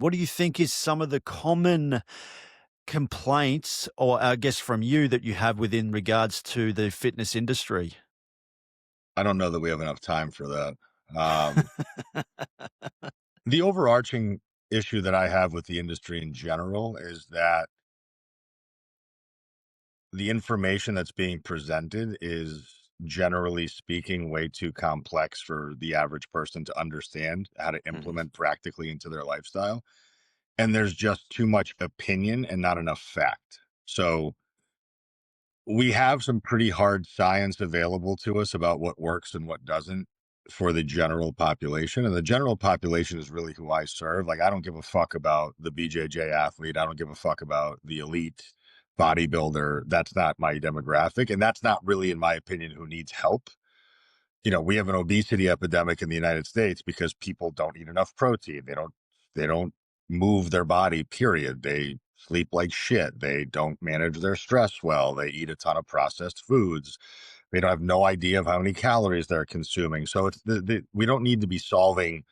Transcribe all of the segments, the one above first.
what do you think is some of the common complaints, or I guess from you, that you have within regards to the fitness industry? I don't know that we have enough time for that. Um, the overarching issue that I have with the industry in general is that the information that's being presented is, generally speaking, way too complex for the average person to understand how to Mm, implement practically into their lifestyle. And there's just too much opinion and not enough fact. So we have some pretty hard science available to us about what works and what doesn't for the general population. And the general population is really who I serve. Like, I don't give a fuck about the BJJ athlete. I don't give a fuck about the elite bodybuilder. That's not my demographic. And that's not really, in my opinion, who needs help. We have an obesity epidemic in the United States because people don't eat enough protein. They don't move their body, period. They sleep like shit. They don't manage their stress well. They eat a ton of processed foods. They don't have no idea of how many calories they're consuming. So we don't need to be solving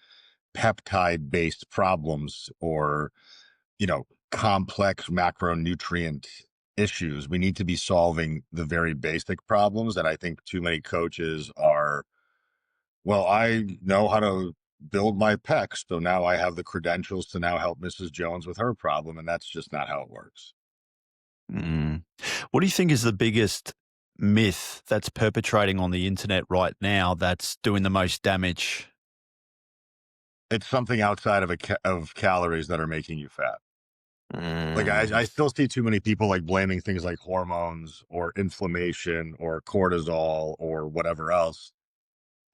peptide based problems or, complex macronutrient issues. We need to be solving the very basic problems. And I think too many coaches are, well, I know how to build my pecs, so now I have the credentials to now help Mrs. Jones with her problem, and that's just not how it works. mm. What do you think is the biggest myth that's perpetrating on the internet right now that's doing the most damage? It's something outside of calories that are making you fat. Like, Mm, I still see too many people like blaming things like hormones or inflammation or cortisol or whatever else,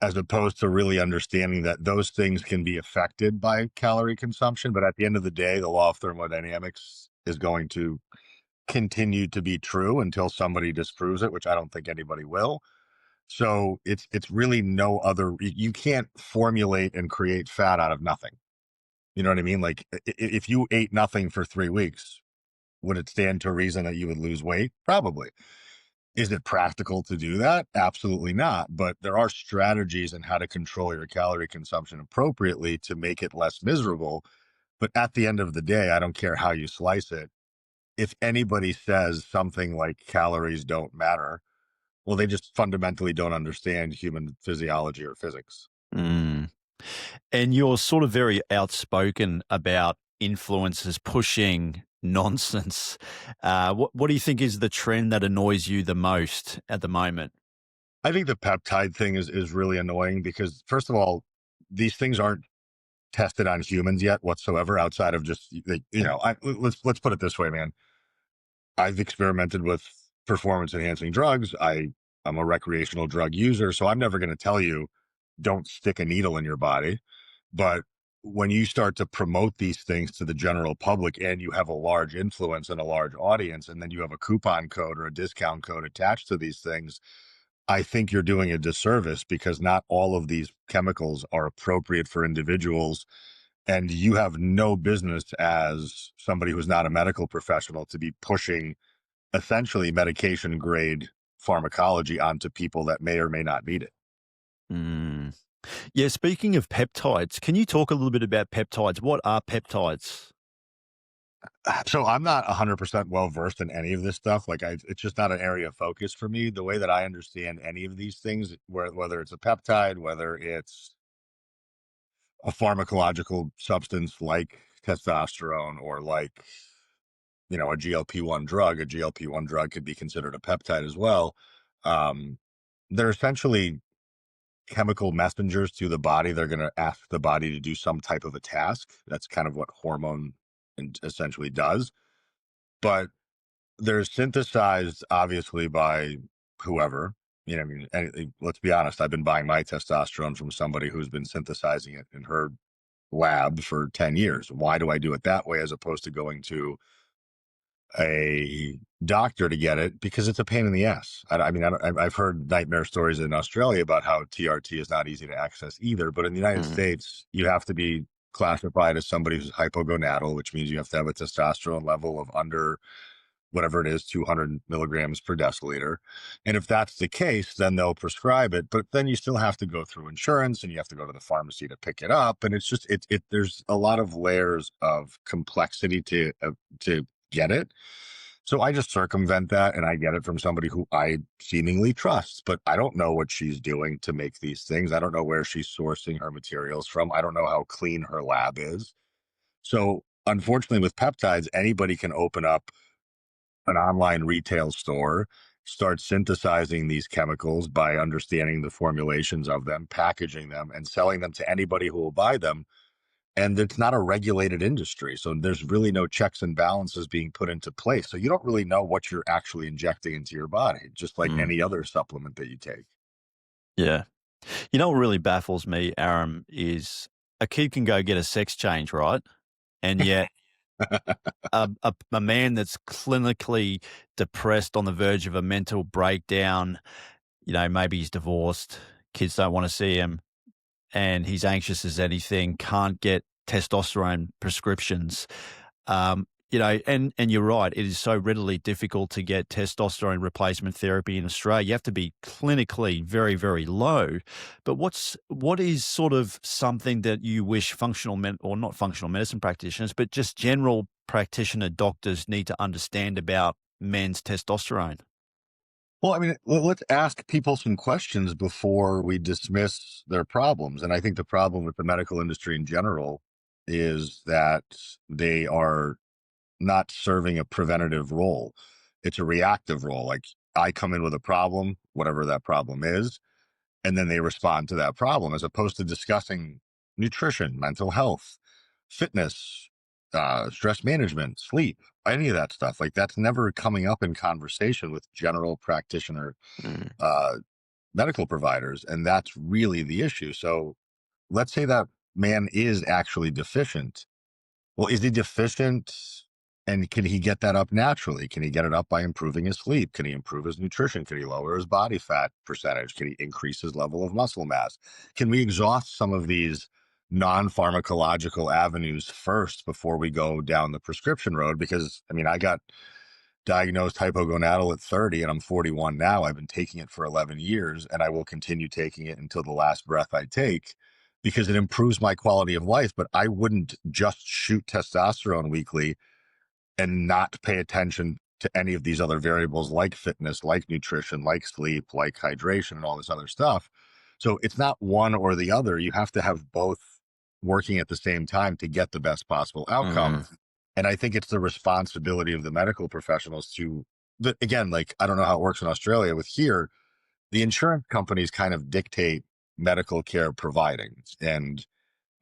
as opposed to really understanding that those things can be affected by calorie consumption. But at the end of the day, the law of thermodynamics is going to continue to be true until somebody disproves it, which I don't think anybody will. So it's really no other. You can't formulate and create fat out of nothing. You know what I mean? Like, if you ate nothing for 3 weeks, would it stand to reason that you would lose weight? Probably. Is it practical to do that? Absolutely not. But there are strategies in how to control your calorie consumption appropriately to make it less miserable. But at the end of the day, I don't care how you slice it. If anybody says something like calories don't matter, well, they just fundamentally don't understand human physiology or physics. mm. And you're sort of very outspoken about influencers pushing nonsense. What do you think is the trend that annoys you the most at the moment? I think the peptide thing is really annoying because, first of all, these things aren't tested on humans yet whatsoever, outside of just, let's put it this way, man. I've experimented with performance enhancing drugs. I'm a recreational drug user, so I'm never going to tell you don't stick a needle in your body. But when you start to promote these things to the general public and you have a large influence and a large audience, and then you have a coupon code or a discount code attached to these things, I think you're doing a disservice because not all of these chemicals are appropriate for individuals. And you have no business, as somebody who's not a medical professional, to be pushing essentially medication grade pharmacology onto people that may or may not need it. Mm. Yeah, speaking of peptides, can you talk a little bit about peptides? What are peptides? So I'm not 100% well versed in any of this stuff. Like, it's just not an area of focus for me. The way that I understand any of these things, whether it's a peptide, whether it's a pharmacological substance like testosterone or like, a GLP-1 drug, a GLP-1 drug could be considered a peptide as well. Um, they're essentially chemical messengers to the body. They're going to ask the body to do some type of a task. That's kind of what hormone essentially does. But they're synthesized obviously by whoever. I mean, let's be honest. I've been buying my testosterone from somebody who's been synthesizing it in her lab for 10 years. Why do I do it that way as opposed to going to a doctor to get it? Because it's a pain in the ass. I mean, I've heard nightmare stories in Australia about how TRT is not easy to access either. But in the United Mm, States, you have to be classified as somebody who's hypogonadal, which means you have to have a testosterone level of under whatever it is, 200 milligrams per deciliter. And if that's the case, then they'll prescribe it. But then you still have to go through insurance and you have to go to the pharmacy to pick it up. And it's just, there's a lot of layers of complexity to get it. So I just circumvent that and I get it from somebody who I seemingly trust, but I don't know what she's doing to make these things. I don't know where she's sourcing her materials from. I don't know how clean her lab is. So unfortunately, with peptides, anybody can open up an online retail store, start synthesizing these chemicals by understanding the formulations of them, packaging them, and selling them to anybody who will buy them. And it's not a regulated industry. So there's really no checks and balances being put into place. So you don't really know what you're actually injecting into your body, just like Mm, any other supplement that you take. yeah. You know what really baffles me, Aram, is a kid can go get a sex change, right? And yet a man that's clinically depressed on the verge of a mental breakdown, maybe he's divorced, kids don't want to see him, and he's anxious as anything, can't get testosterone prescriptions. And you're right, it is so readily difficult to get testosterone replacement therapy in Australia. You have to be clinically very, very low. But what is sort of something that you wish or not functional medicine practitioners, but just general practitioner doctors need to understand about men's testosterone? Well, I mean, let's ask people some questions before we dismiss their problems. And I think the problem with the medical industry in general is that they are not serving a preventative role. It's a reactive role. Like I come in with a problem, whatever that problem is, and then they respond to that problem as opposed to discussing nutrition, mental health, fitness, stress management, sleep, any of that stuff. Like that's never coming up in conversation with general practitioner Mm, uh, medical providers. And that's really the issue. So let's say that man is actually deficient. Well, is he deficient and can he get that up naturally? Can he get it up by improving his sleep? Can he improve his nutrition? Can he lower his body fat percentage? Can he increase his level of muscle mass? Can we exhaust some of these non-pharmacological avenues first before we go down the prescription road? Because I mean, I got diagnosed hypogonadal at 30 and I'm 41 now. I've been taking it for 11 years and I will continue taking it until the last breath I take because it improves my quality of life. But I wouldn't just shoot testosterone weekly and not pay attention to any of these other variables like fitness, like nutrition, like sleep, like hydration, and all this other stuff. So it's not one or the other. You have to have both working at the same time to get the best possible outcome. mm, And I think it's the responsibility of the medical professionals to, again, like, I don't know how it works in Australia with here, the insurance companies kind of dictate medical care providing. And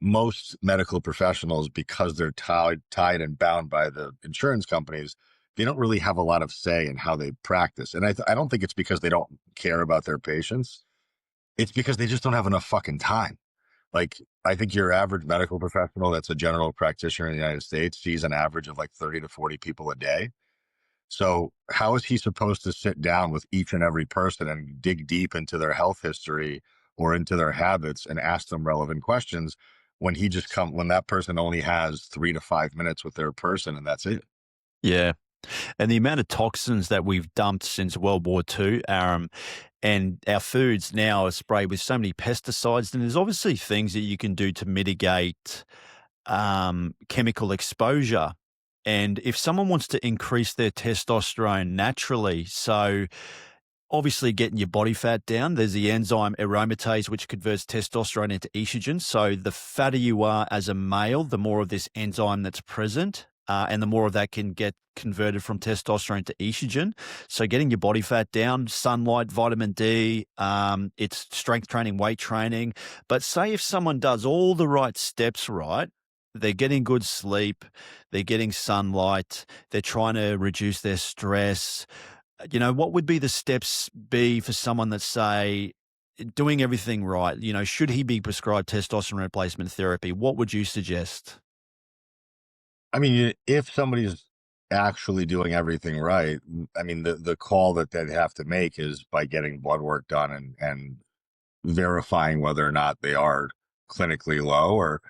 most medical professionals, because they're tied and bound by the insurance companies, they don't really have a lot of say in how they practice. And I don't think it's because they don't care about their patients. It's because they just don't have enough fucking time. Like, I think your average medical professional that's a general practitioner in the United States sees an average of like 30 to 40 people a day. So how is he supposed to sit down with each and every person and dig deep into their health history or into their habits and ask them relevant questions when when that person only has 3 to 5 minutes with their person and that's it? yeah. And the amount of toxins that we've dumped since World War II, Aram, and our foods now are sprayed with so many pesticides. And there's obviously things that you can do to mitigate chemical exposure. And if someone wants to increase their testosterone naturally, so obviously getting your body fat down, there's the enzyme aromatase, which converts testosterone into estrogen. So the fatter you are as a male, the more of this enzyme that's present. And the more of that can get converted from testosterone to estrogen. So getting your body fat down, sunlight, vitamin D, it's strength training, weight training. But say if someone does all the right steps right, they're getting good sleep, they're getting sunlight, they're trying to reduce their stress. What would be the steps be for someone that's, say, doing everything right? Should he be prescribed testosterone replacement therapy? What would you suggest? I mean, if somebody's actually doing everything right, I mean, the call that they'd have to make is by getting blood work done and verifying whether or not they are clinically low or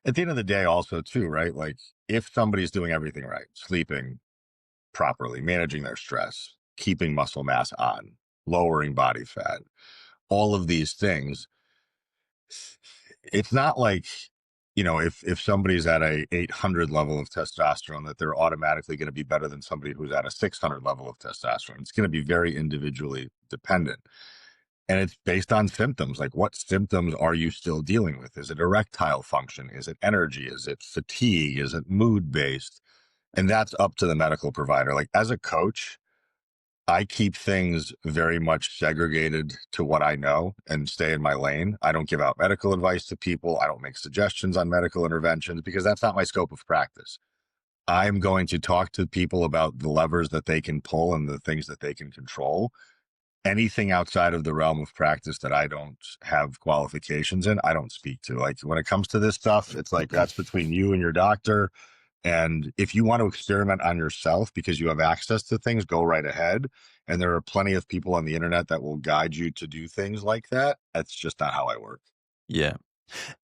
at the end of the day also too, right? Like if somebody's doing everything right, sleeping, properly, managing their stress, keeping muscle mass on, lowering body fat, all of these things. It's not like, if somebody's at a 800 level of testosterone, that they're automatically going to be better than somebody who's at a 600 level of testosterone. It's going to be very individually dependent. And it's based on symptoms. Like, what symptoms are you still dealing with? Is it erectile function? Is it energy? Is it fatigue? Is it mood based? And that's up to the medical provider. Like, as a coach, I keep things very much segregated to what I know and stay in my lane. I don't give out medical advice to people. I don't make suggestions on medical interventions because that's not my scope of practice. I'm going to talk to people about the levers that they can pull and the things that they can control. Anything outside of the realm of practice that I don't have qualifications in, I don't speak to. Like, when it comes to this stuff, it's like, that's between you and your doctor. And if you want to experiment on yourself because you have access to things, go right ahead. And there are plenty of people on the internet that will guide you to do things like that. That's just not how I work. Yeah.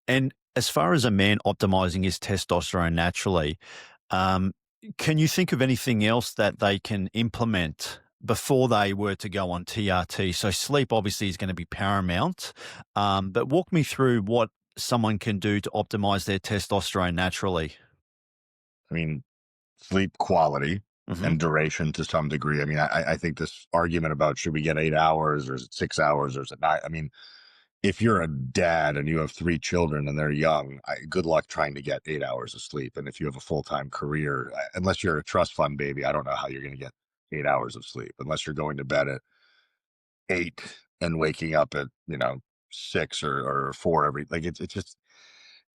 And as far as a man optimizing his testosterone naturally, um, can you think of anything else that they can implement before they were to go on TRT? So sleep obviously is going to be paramount, but walk me through what someone can do to optimize their testosterone naturally. I mean, sleep quality Hmm. and duration to some degree. I mean, I think this argument about should we get 8 hours or is it 6 hours or is it nine? I mean, if you're a dad and you have three children and they're young, good luck trying to get 8 hours of sleep. And if you have a full-time career, unless you're a trust fund baby, I don't know how you're going to get 8 hours of sleep unless you're going to bed at 8 and waking up at, 6 or 4 every, like, it's just,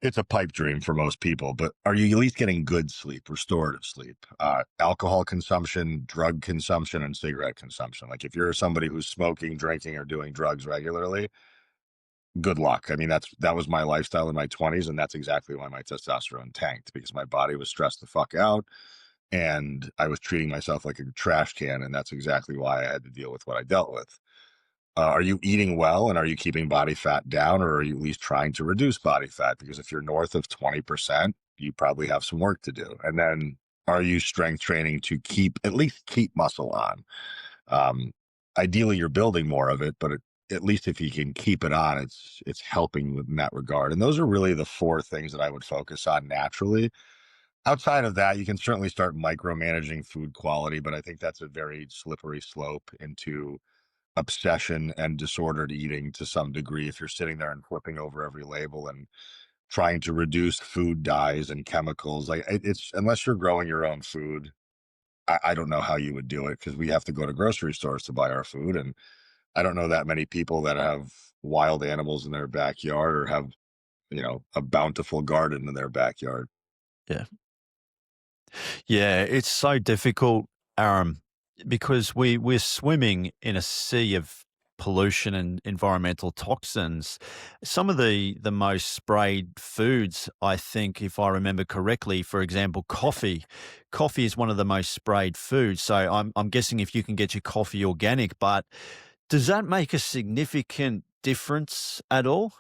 it's a pipe dream for most people. But are you at least getting good sleep, restorative sleep? Alcohol consumption, drug consumption, and cigarette consumption. Like, if you're somebody who's smoking, drinking, or doing drugs regularly, good luck. I mean, that was my lifestyle in my 20s, and that's exactly why my testosterone tanked, because my body was stressed the fuck out and I was treating myself like a trash can, and that's exactly why I had to deal with what I dealt with. Are you eating well, and are you keeping body fat down, or are you at least trying to reduce body fat? Because if you're north of 20%, you probably have some work to do. And then, are you strength training to at least keep muscle on? Um, Ideally, you're building more of it, but at least if you can keep it on, it's helping in that regard. And those are really the four things that I would focus on naturally. Outside of that, you can certainly start micromanaging food quality, but I think that's a very slippery slope into obsession and disordered eating to some degree. If you're sitting there and flipping over every label and trying to reduce food dyes and chemicals, like, it's, unless you're growing your own food, I don't know how you would do it, because we have to go to grocery stores to buy our food. And I don't know that many people that have wild animals in their backyard or have, a bountiful garden in their backyard. Yeah. Yeah, it's so difficult, because we're swimming in a sea of pollution and environmental toxins. Some of the most sprayed foods, I think, if I remember correctly, for example, coffee. Coffee is one of the most sprayed foods. So I'm guessing if you can get your coffee organic, but does that make a significant difference at all?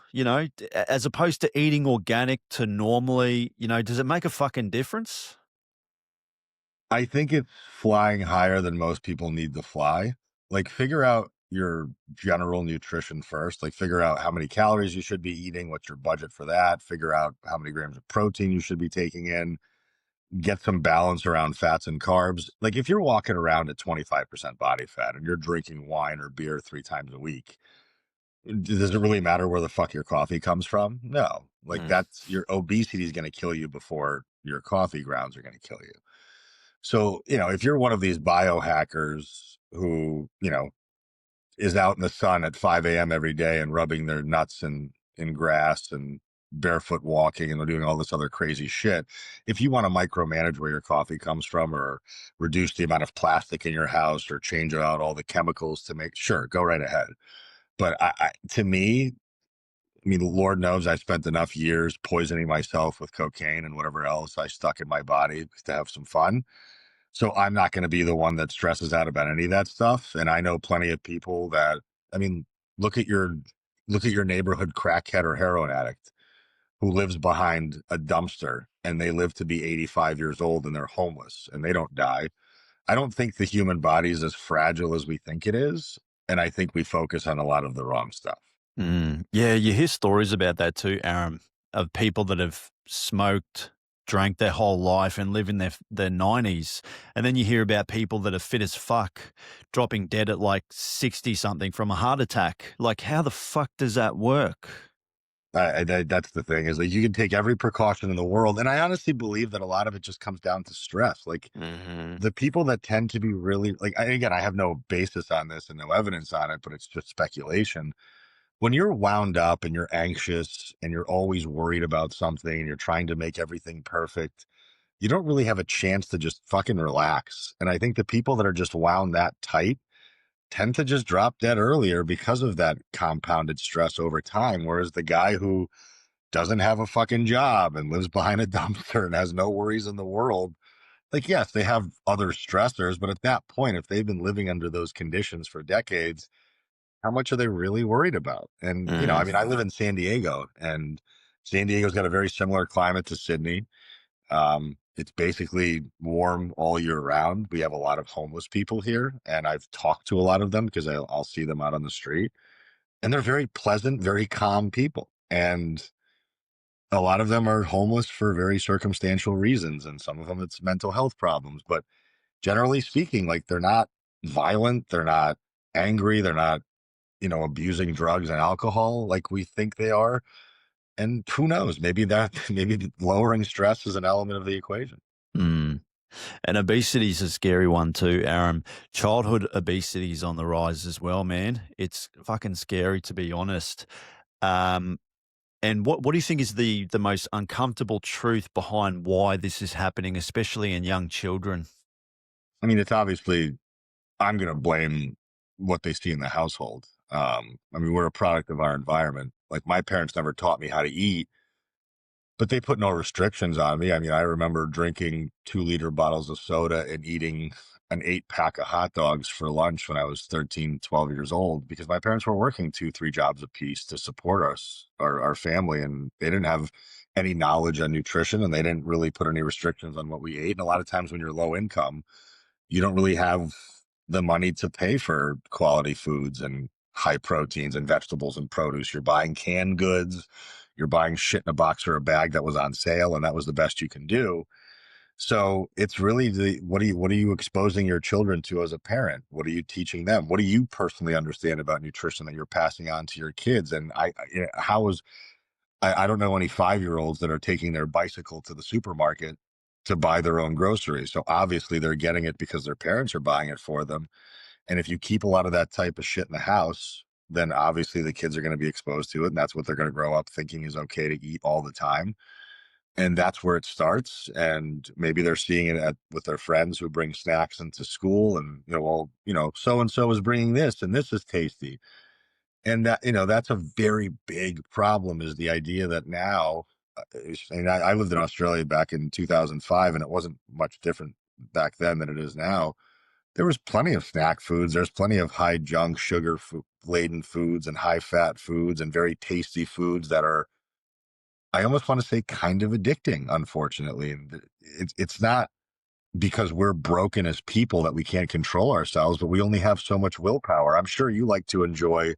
As opposed to eating organic to normally, does it make a fucking difference? I think it's flying higher than most people need to fly. Like, figure out your general nutrition first. Like, figure out how many calories you should be eating, what's your budget for that, figure out how many grams of protein you should be taking in, get some balance around fats and carbs. Like, if you're walking around at 25% body fat and you're drinking wine or beer 3 times a week, does it really matter where the fuck your coffee comes from? No. Like, Mm, that's, your obesity is going to kill you before your coffee grounds are going to kill you. So, if you're one of these biohackers who, is out in the sun at 5 a.m. every day and rubbing their nuts in grass and barefoot walking and doing all this other crazy shit, if you want to micromanage where your coffee comes from, or reduce the amount of plastic in your house, or change out all the chemicals to make, sure, go right ahead. But to me, I mean, Lord knows I spent enough years poisoning myself with cocaine and whatever else I stuck in my body to have some fun. So I'm not going to be the one that stresses out about any of that stuff. And I know plenty of people that, I mean, look at your neighborhood crackhead or heroin addict who lives behind a dumpster, and they live to be 85 years old and they're homeless and they don't die. I don't think the human body is as fragile as we think it is. And I think we focus on a lot of the wrong stuff. Yeah, you hear stories about that too, Aram, of people that have smoked, drank their whole life and live in their 90s. And then you hear about people that are fit as fuck dropping dead at like 60 something from a heart attack. Like, how the fuck does that work? That's the thing, is like you can take every precaution in the world. And I honestly believe that a lot of it just comes down to stress. Like Hmm. the people that tend to be really like, again, I have no basis on this and no evidence on it, but it's just speculation. When you're wound up and you're anxious and you're always worried about something and you're trying to make everything perfect, you don't really have a chance to just fucking relax. And I think the people that are just wound that tight tend to just drop dead earlier because of that compounded stress over time. Whereas the guy who doesn't have a fucking job and lives behind a dumpster and has no worries in the world, like, yes, they have other stressors, but at that point, if they've been living under those conditions for decades, how much are they really worried about? And, I Mm, mean, I live in San Diego, and San Diego's got a very similar climate to Sydney. It's basically warm all year round. We have a lot of homeless people here, and I've talked to a lot of them because I'll see them out on the street, and they're very pleasant, very calm people. And a lot of them are homeless for very circumstantial reasons, and some of them it's mental health problems. But generally speaking, like they're not violent, they're not angry, they're not, abusing drugs and alcohol like we think they are. And who knows? Maybe that maybe lowering stress is an element of the equation. mm. And obesity is a scary one too, Aram. Childhood obesity is on the rise as well, man. It's fucking scary, to be honest. Um, and what do you think is the most uncomfortable truth behind why this is happening, especially in young children? I mean, it's obviously, I'm going to blame what they see in the household. I mean, we're a product of our environment. Like my parents never taught me how to eat, but they put no restrictions on me. I mean, I remember drinking 2-liter bottles of soda and eating an 8 pack of hot dogs for lunch when I was 13, 12 years old, because my parents were working 2, 3 jobs apiece to support us, our family. And they didn't have any knowledge on nutrition, and they didn't really put any restrictions on what we ate. And a lot of times when you're low income, you don't really have the money to pay for quality foods and high proteins and vegetables and produce. You're buying canned goods, you're buying shit in a box or a bag that was on sale, and that was the best you can do. So it's really what are you exposing your children to as a parent? What are you teaching them? What do you personally understand about nutrition that you're passing on to your kids? And how is I don't know any 5-year-olds that are taking their bicycle to the supermarket to buy their own groceries. So obviously they're getting it because their parents are buying it for them. And if you keep a lot of that type of shit in the house, then obviously the kids are going to be exposed to it. And that's what they're going to grow up thinking is okay to eat all the time. And that's where it starts. And maybe they're seeing it with their friends who bring snacks into school. And, so and so is bringing this and this is tasty. And that's a very big problem, is the idea that now, and I lived in Australia back in 2005, and it wasn't much different back then than it is now. There was plenty of snack foods. There's plenty of high junk, sugar laden foods and high fat foods and very tasty foods that are, I almost want to say, kind of addicting, unfortunately. And it's not because we're broken as people that we can't control ourselves, but we only have so much willpower. I'm sure you like to enjoy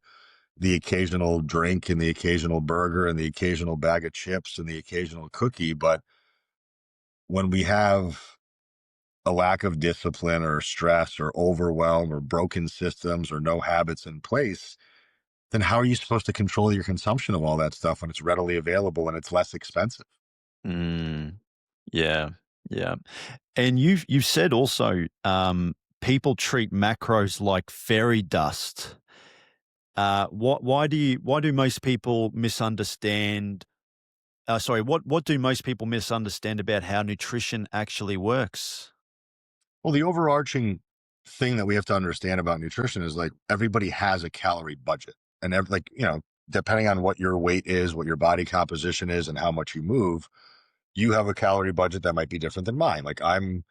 the occasional drink and the occasional burger and the occasional bag of chips and the occasional cookie. But when we have a lack of discipline or stress or overwhelm or broken systems or no habits in place, then how are you supposed to control your consumption of all that stuff when it's readily available and it's less expensive? Mm, yeah, yeah. And you've said also, people treat macros like fairy dust. Why do most people misunderstand? Sorry, what do most people misunderstand about how nutrition actually works? Well, the overarching thing that we have to understand about nutrition is like everybody has a calorie budget. And depending on what your weight is, what your body composition is, and how much you move, you have a calorie budget that might be different than mine. Like I'm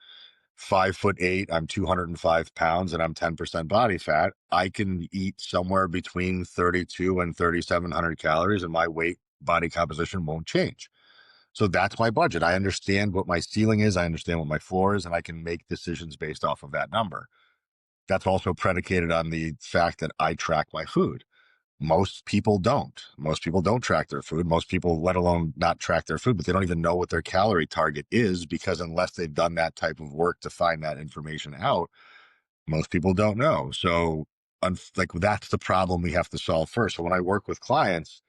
5'8", I'm 205 pounds, and I'm 10% body fat. I can eat somewhere between 32 and 3,700 calories, and my weight body composition won't change. So that's my budget. I understand what my ceiling is. I understand what my floor is, and I can make decisions based off of that number. That's also predicated on the fact that I track my food. Most people don't. Most people don't track their food. Most people, let alone not track their food, but they don't even know what their calorie target is, because unless they've done that type of work to find that information out, most people don't know. So, like, that's the problem we have to solve first. So when I work with clients,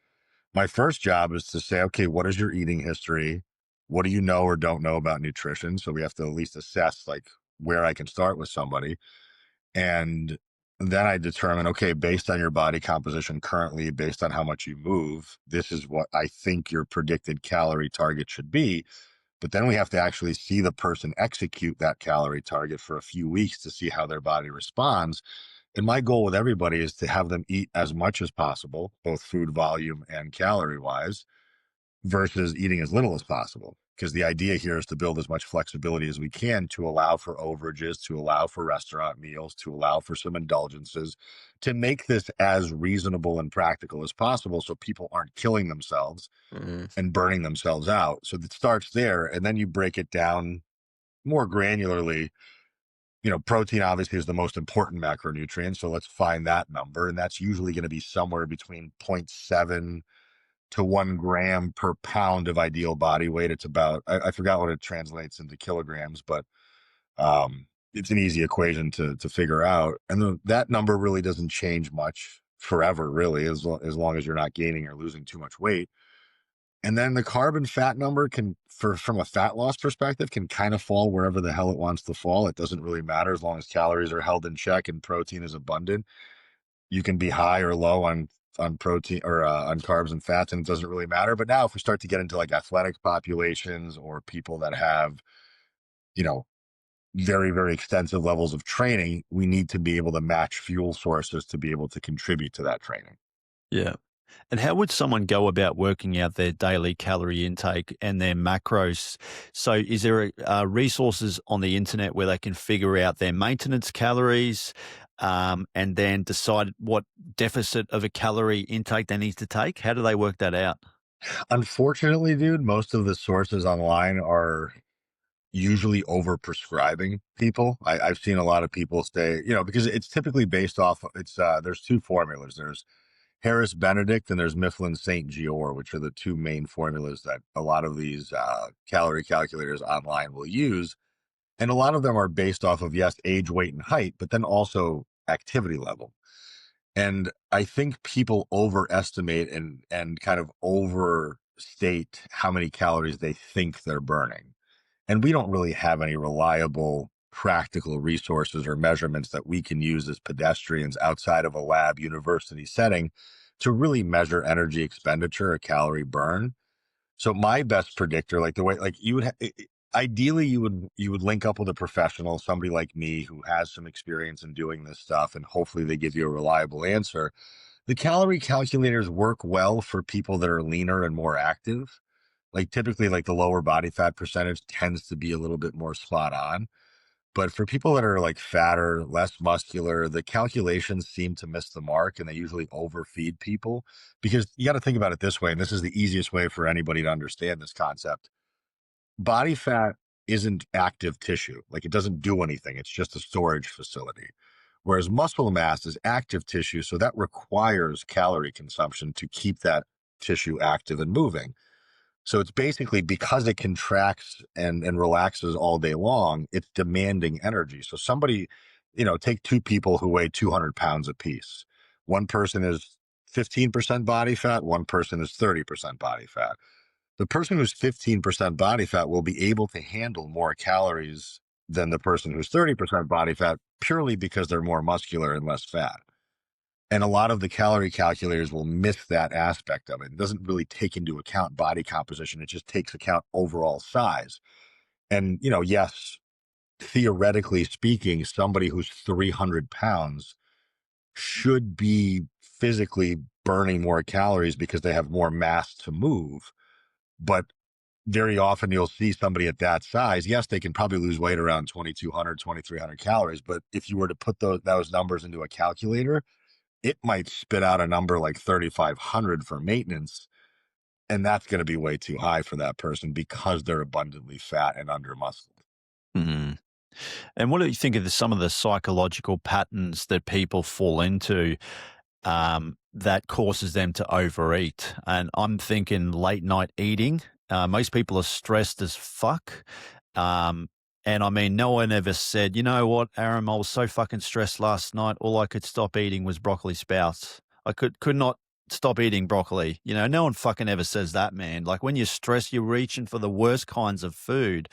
my first job is to say, okay, what is your eating history? What do you know or don't know about nutrition? So we have to at least assess like where I can start with somebody. And then I determine, okay, based on your body composition currently, based on how much you move, this is what I think your predicted calorie target should be. But then we have to actually see the person execute that calorie target for a few weeks to see how their body responds. And my goal with everybody is to have them eat as much as possible, both food volume and calorie wise, versus eating as little as possible. Because the idea here is to build as much flexibility as we can to allow for overages, to allow for restaurant meals, to allow for some indulgences, to make this as reasonable and practical as possible so people aren't killing themselves Mm, and burning themselves out. So it starts there. And then you break it down more granularly. Protein obviously is the most important macronutrient. So let's find that number. And that's usually going to be somewhere between zero point 0.7 to 1 gram per pound of ideal body weight. It's about, I forgot what it translates into kilograms, but it's an easy equation to figure out. And that number really doesn't change much forever, really, as long as you're not gaining or losing too much weight. And then the carb and fat number from a fat loss perspective, can kind of fall wherever the hell it wants to fall. It doesn't really matter as long as calories are held in check and protein is abundant. You can be high or low on protein or on carbs and fats, and it doesn't really matter. But now, if we start to get into like athletic populations or people that have, you know, very, very extensive levels of training, we need to be able to match fuel sources to be able to contribute to that training. Yeah. And how would someone go about working out their daily calorie intake and their macros? So, is there resources on the internet where they can figure out their maintenance calories and then decide what deficit of a calorie intake they need to take? How do they work that out? Unfortunately, dude, most of the sources online are usually over prescribing people. I've seen a lot of people say, because it's typically based off, there's two formulas. There's Harris Benedict and there's Mifflin St. Gior, which are the two main formulas that a lot of these calorie calculators online will use. And a lot of them are based off of, yes, age, weight, and height, but then also activity level. And I think people overestimate and kind of overstate how many calories they think they're burning. And we don't really have any reliable practical resources or measurements that we can use as pedestrians outside of a lab university setting to really measure energy expenditure or calorie burn. So my best predictor, like the way, like you would, ideally you would link up with a professional, somebody like me who has some experience in doing this stuff, and hopefully they give you a reliable answer. The calorie calculators work well for people that are leaner and more active. Like typically, like the lower body fat percentage tends to be a little bit more spot on. But for people that are like fatter, less muscular, the calculations seem to miss the mark and they usually overfeed people, because you got to think about it this way. And this is the easiest way for anybody to understand this concept. Body fat isn't active tissue. Like, it doesn't do anything. It's just a storage facility. Whereas muscle mass is active tissue. So that requires calorie consumption to keep that tissue active and moving. So it's basically, because it contracts and relaxes all day long, it's demanding energy. So somebody, take two people who weigh 200 pounds apiece. One person is 15% body fat, one person is 30% body fat. The person who's 15% body fat will be able to handle more calories than the person who's 30% body fat, purely because they're more muscular and less fat. And a lot of the calorie calculators will miss that aspect of it. It doesn't really take into account body composition. It just takes account overall size. And, yes, theoretically speaking, somebody who's 300 pounds should be physically burning more calories because they have more mass to move. But very often you'll see somebody at that size. Yes, they can probably lose weight around 2,200, 2,300 calories. But if you were to put those numbers into a calculator, it might spit out a number like 3,500 for maintenance. And that's going to be way too high for that person because they're abundantly fat and under muscled. Mhm. And what do you think of some of the psychological patterns that people fall into that causes them to overeat? And I'm thinking late night eating. Most people are stressed as fuck. Um, and I mean, no one ever said, you know what, Aram, I was so fucking stressed last night. All I could stop eating was broccoli sprouts. I could not stop eating broccoli. You know, no one fucking ever says that, man. Like when you're stressed, you're reaching for the worst kinds of food.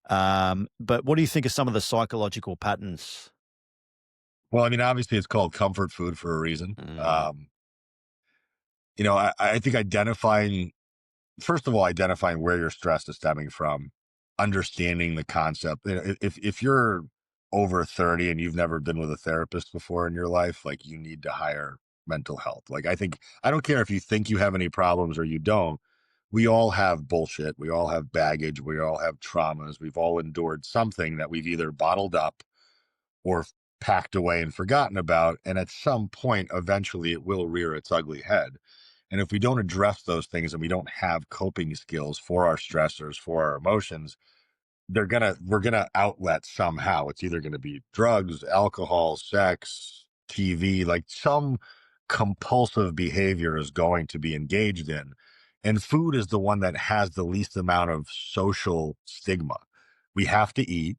But what do you think of some of the psychological patterns? Well, I mean, obviously it's called comfort food for a reason. Mm, I think identifying, first of all, identifying where your stress is stemming from, understanding the concept. If you're over 30 and you've never been with a therapist before in your life, like you need to hire mental health. Like I don't care if you think you have any problems or you don't. We all have bullshit. We all have baggage. We all have traumas. We've all endured something that we've either bottled up or packed away and forgotten about. And at some point, eventually, it will rear its ugly head. And if we don't address those things and we don't have coping skills for our stressors, for our emotions, we're gonna outlet somehow. It's either gonna be drugs, alcohol, sex, TV, like some compulsive behavior is going to be engaged in. And food is the one that has the least amount of social stigma. We have to eat.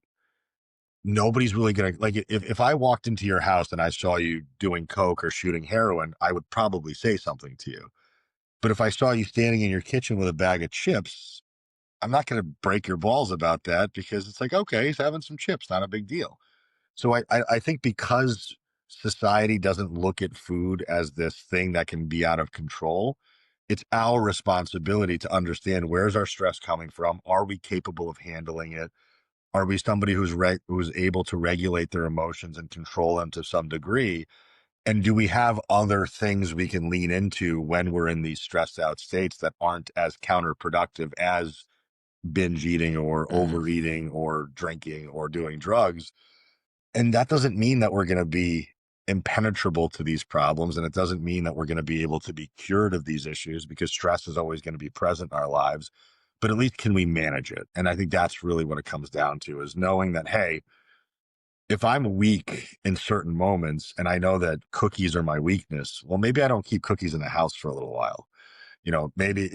Nobody's really gonna like if I walked into your house and I saw you doing coke or shooting heroin, I would probably say something to you. But if I saw you standing in your kitchen with a bag of chips, I'm not going to break your balls about that because it's like, okay, he's having some chips, not a big deal. So I think because society doesn't look at food as this thing that can be out of control, it's our responsibility to understand where's our stress coming from. Are we capable of handling it? Are we somebody who's able to regulate their emotions and control them to some degree? And do we have other things we can lean into when we're in these stressed out states that aren't as counterproductive as binge eating or mm, overeating or drinking or doing drugs? And that doesn't mean that we're going to be impenetrable to these problems. And it doesn't mean that we're going to be able to be cured of these issues because stress is always going to be present in our lives. But at least can we manage it? And I think that's really what it comes down to is knowing that, hey, if I'm weak in certain moments and I know that cookies are my weakness, well, maybe I don't keep cookies in the house for a little while. Maybe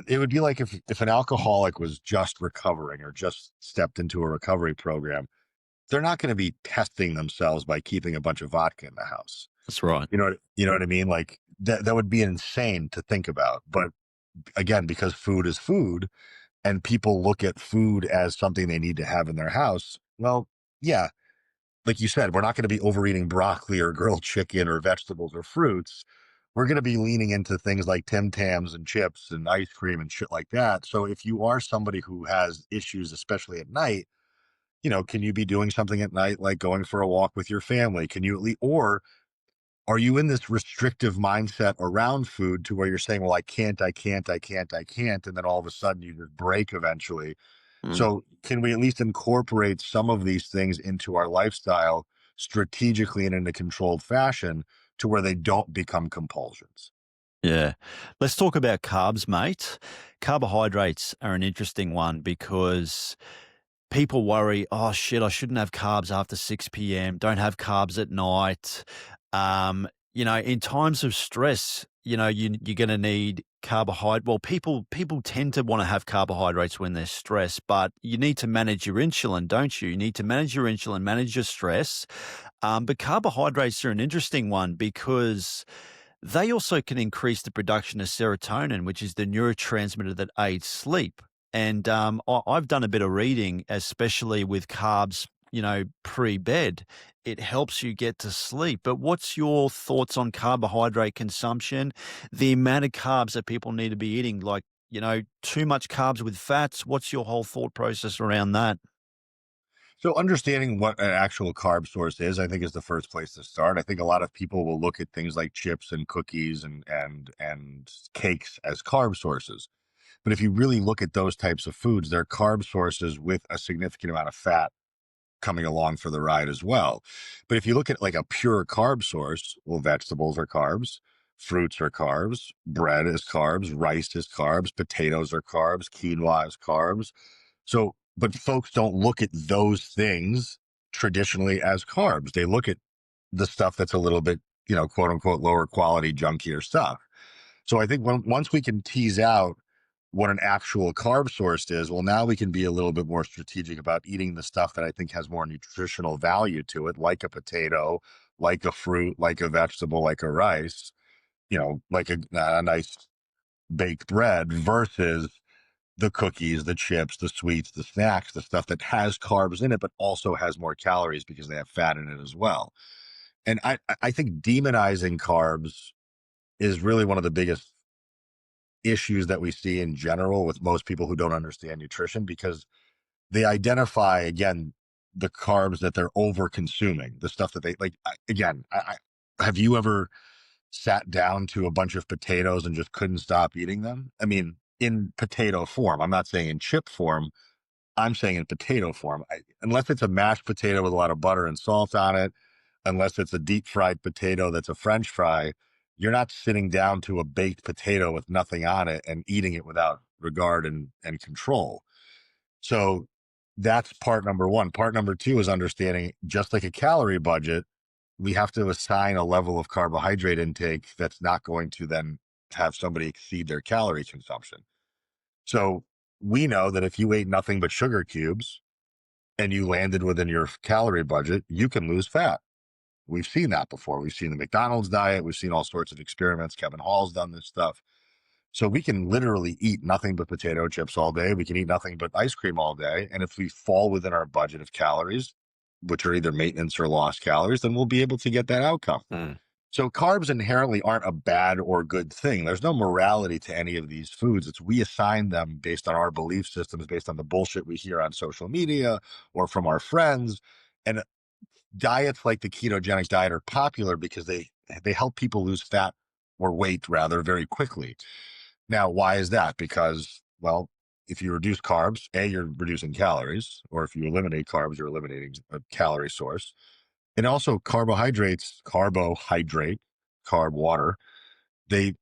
it would be like if an alcoholic was just recovering or just stepped into a recovery program, they're not going to be testing themselves by keeping a bunch of vodka in the house. that's right. You know what I mean? Like that would be insane to think about. But again, because food is food and people look at food as something they need to have in their house, well, yeah, like you said, we're not going to be overeating broccoli or grilled chicken or vegetables or fruits. We're going to be leaning into things like Tim Tams and chips and ice cream and shit like that. So if you are somebody who has issues, especially at night, can you be doing something at night like going for a walk with your family? Can you at least, or are you in this restrictive mindset around food to where you're saying, well, I can't, I can't, I can't, I can't. And then all of a sudden you just break eventually. Mm, So can we at least incorporate some of these things into our lifestyle strategically and in a controlled fashion to where they don't become compulsions? yeah. Let's talk about carbs, mate. Carbohydrates are an interesting one because people worry, oh shit, I shouldn't have carbs after 6 p.m. Don't have carbs at night. In times of stress, you're going to need carbohydrate. Well, people tend to want to have carbohydrates when they're stressed, but you need to manage your insulin, don't you? You need to manage your insulin, manage your stress. But carbohydrates are an interesting one because they also can increase the production of serotonin, which is the neurotransmitter that aids sleep. And I've done a bit of reading, especially with carbs, pre-bed. It helps you get to sleep. But what's your thoughts on carbohydrate consumption, the amount of carbs that people need to be eating, like, too much carbs with fats? What's your whole thought process around that? So understanding what an actual carb source is, I think, is the first place to start. I think a lot of people will look at things like chips and cookies and cakes as carb sources. But if you really look at those types of foods, they're carb sources with a significant amount of fat coming along for the ride as well. But if you look at like a pure carb source, well, vegetables are carbs, Fruits are carbs, bread is carbs, rice is carbs, potatoes are carbs, quinoa is carbs. So, but folks don't look at those things traditionally as carbs. They look at the stuff that's a little bit, quote unquote, lower quality, junkier stuff. So I think once we can tease out what an actual carb source is, well, now we can be a little bit more strategic about eating the stuff that I think has more nutritional value to it, like a potato, like a fruit, like a vegetable, like a rice, like a nice baked bread versus the cookies, the chips, the sweets, the snacks, the stuff that has carbs in it, but also has more calories because they have fat in it as well. And I think demonizing carbs is really one of the biggest issues that we see in general with most people who don't understand nutrition, because they identify, again, the carbs that they're over consuming, the stuff that they like. Again, have you ever sat down to a bunch of potatoes and just couldn't stop eating them? I mean, in potato form. I'm not saying in chip form. I'm saying in potato form. Unless it's a mashed potato with a lot of butter and salt on it, unless it's a deep fried potato that's a French fry, you're not sitting down to a baked potato with nothing on it and eating it without regard and control. So that's part number one. Part number two is understanding, just like a calorie budget, we have to assign a level of carbohydrate intake that's not going to then have somebody exceed their calorie consumption. So we know that if you ate nothing but sugar cubes and you landed within your calorie budget, you can lose fat. We've seen that before. We've seen the McDonald's diet. We've seen all sorts of experiments. Kevin Hall's done this stuff. So we can literally eat nothing but potato chips all day. We can eat nothing but ice cream all day. And if we fall within our budget of calories, which are either maintenance or lost calories, then we'll be able to get that outcome. Mm. So carbs inherently aren't a bad or good thing. There's no morality to any of these foods. It's we assign them based on our belief systems, based on the bullshit we hear on social media or from our friends. And diets like the ketogenic diet are popular because they help people lose fat or weight rather very quickly. Now, why is that? Because, well, if you reduce carbs, A, you're reducing calories, or if you eliminate carbs, you're eliminating a calorie source. And also carbohydrate, carb water, they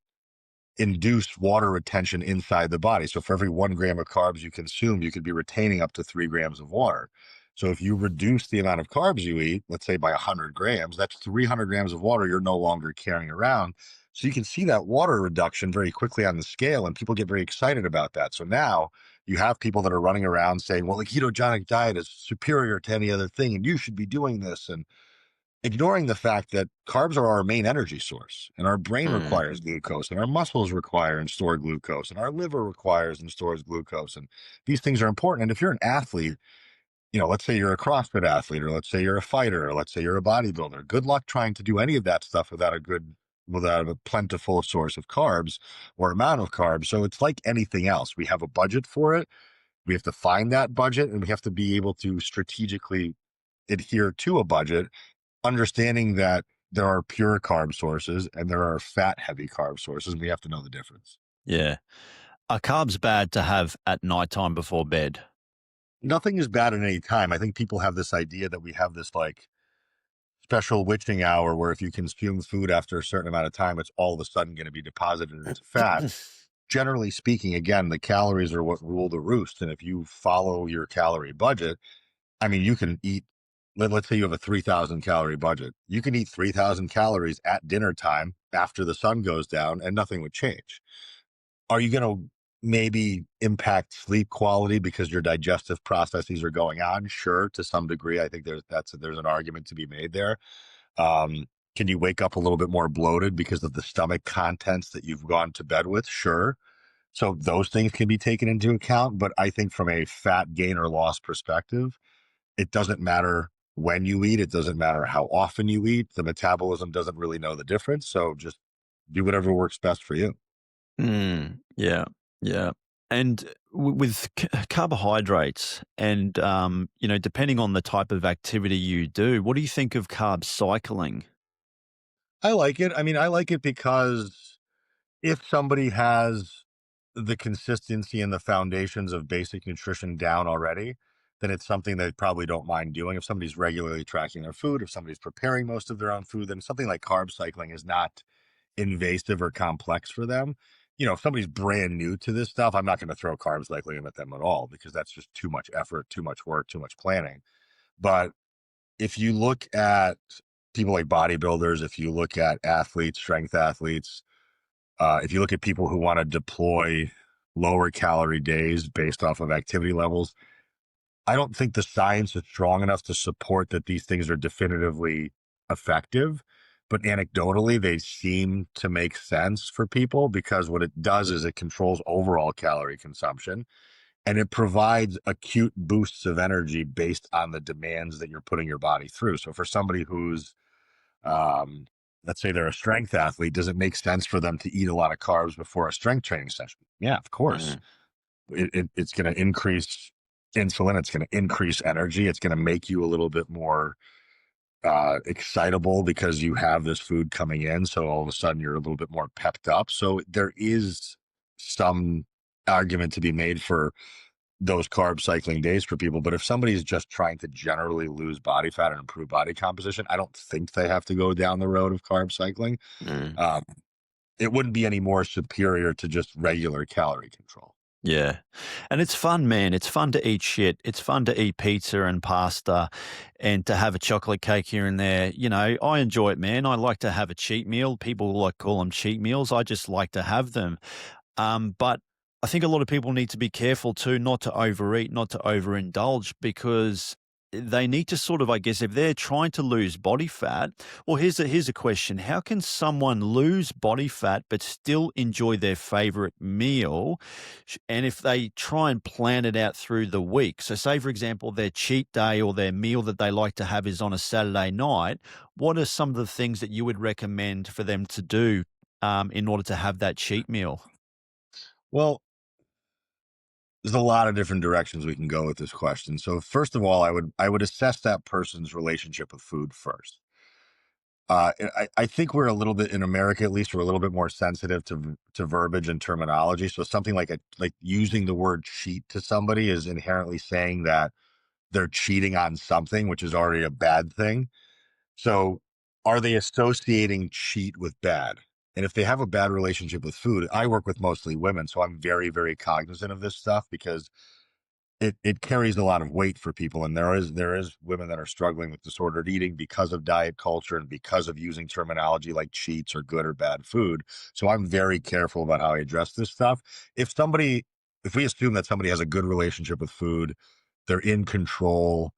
induce water retention inside the body. So for every 1 gram of carbs you consume, you could be retaining up to 3 grams of water. So if you reduce the amount of carbs you eat, let's say by 100 grams, that's 300 grams of water you're no longer carrying around. So you can see that water reduction very quickly on the scale, and people get very excited about that. So now you have people that are running around saying, well, the ketogenic diet is superior to any other thing, and you should be doing this. And ignoring the fact that carbs are our main energy source, and our brain Mm. requires glucose, and our muscles require and store glucose, and our liver requires and stores glucose. And these things are important. And if you're an athlete, let's say you're a CrossFit athlete, or let's say you're a fighter, or let's say you're a bodybuilder, good luck trying to do any of that stuff without a plentiful source of carbs or amount of carbs. So it's like anything else. We have a budget for it. We have to find that budget, and we have to be able to strategically adhere to a budget, understanding that there are pure carb sources and there are fat heavy carb sources. And we have to know the difference. Yeah. Are carbs bad to have at nighttime before bed? Nothing is bad at any time. I think people have this idea that we have this like special witching hour where if you consume food after a certain amount of time, it's all of a sudden going to be deposited into fat. Generally speaking, again, the calories are what rule the roost. And if you follow your calorie budget, I mean, you can eat, let's say you have a 3,000 calorie budget. You can eat 3,000 calories at dinner time after the sun goes down and nothing would change. Are you going to maybe impact sleep quality because your digestive processes are going on? Sure, to some degree. I think there's an argument to be made there. Can you wake up a little bit more bloated because of the stomach contents that you've gone to bed with? Sure. So those things can be taken into account. But I think from a fat gain or loss perspective, it doesn't matter when you eat. It doesn't matter how often you eat. The metabolism doesn't really know the difference. So just do whatever works best for you. Yeah. Yeah. And with carbohydrates and, depending on the type of activity you do, what do you think of carb cycling? I like it. I mean, I like it because if somebody has the consistency and the foundations of basic nutrition down already, then it's something they probably don't mind doing. If somebody's regularly tracking their food, if somebody's preparing most of their own food, then something like carb cycling is not invasive or complex for them. If somebody's brand new to this stuff, I'm not going to throw carb cycling at them at all, because that's just too much effort, too much work, too much planning. But if you look at people like bodybuilders, if you look at athletes, strength athletes, if you look at people who want to deploy lower calorie days based off of activity levels, I don't think the science is strong enough to support that these things are definitively effective. But anecdotally, they seem to make sense for people, because what it does is it controls overall calorie consumption, and it provides acute boosts of energy based on the demands that you're putting your body through. So for somebody who's, um, let's say they're a strength athlete, does it make sense for them to eat a lot of carbs before a strength training session? Yeah, of course. Mm, It's going to increase insulin. It's going to increase energy. It's going to make you a little bit more excitable because you have this food coming in. So all of a sudden you're a little bit more pepped up. So there is some argument to be made for those carb cycling days for people. But if somebody's just trying to generally lose body fat and improve body composition, I don't think they have to go down the road of carb cycling. mm. Um, it wouldn't be any more superior to just regular calorie control. Yeah. And it's fun, man. It's fun to eat shit. It's fun to eat pizza and pasta and to have a chocolate cake here and there. I enjoy it, man. I like to have a cheat meal. People like call them cheat meals. I just like to have them. But I think a lot of people need to be careful too, not to overeat, not to overindulge, because they need to sort of, I guess, if they're trying to lose body fat. Well, here's a question: how can someone lose body fat but still enjoy their favorite meal? And if they try and plan it out through the week, so say for example, their cheat day or their meal that they like to have is on a Saturday night. What are some of the things that you would recommend for them to do in order to have that cheat meal? Well, there's a lot of different directions we can go with this question. So first of all, I would assess that person's relationship with food first. I think we're a little bit, in America at least, we're a little bit more sensitive to verbiage and terminology. So something like using the word cheat to somebody is inherently saying that they're cheating on something, which is already a bad thing. So are they associating cheat with bad? And if they have a bad relationship with food, I work with mostly women, so I'm very, very cognizant of this stuff, because it carries a lot of weight for people. And there is women that are struggling with disordered eating because of diet culture and because of using terminology like cheats or good or bad food. So I'm very careful about how I address this stuff. If we assume that somebody has a good relationship with food, they're in control,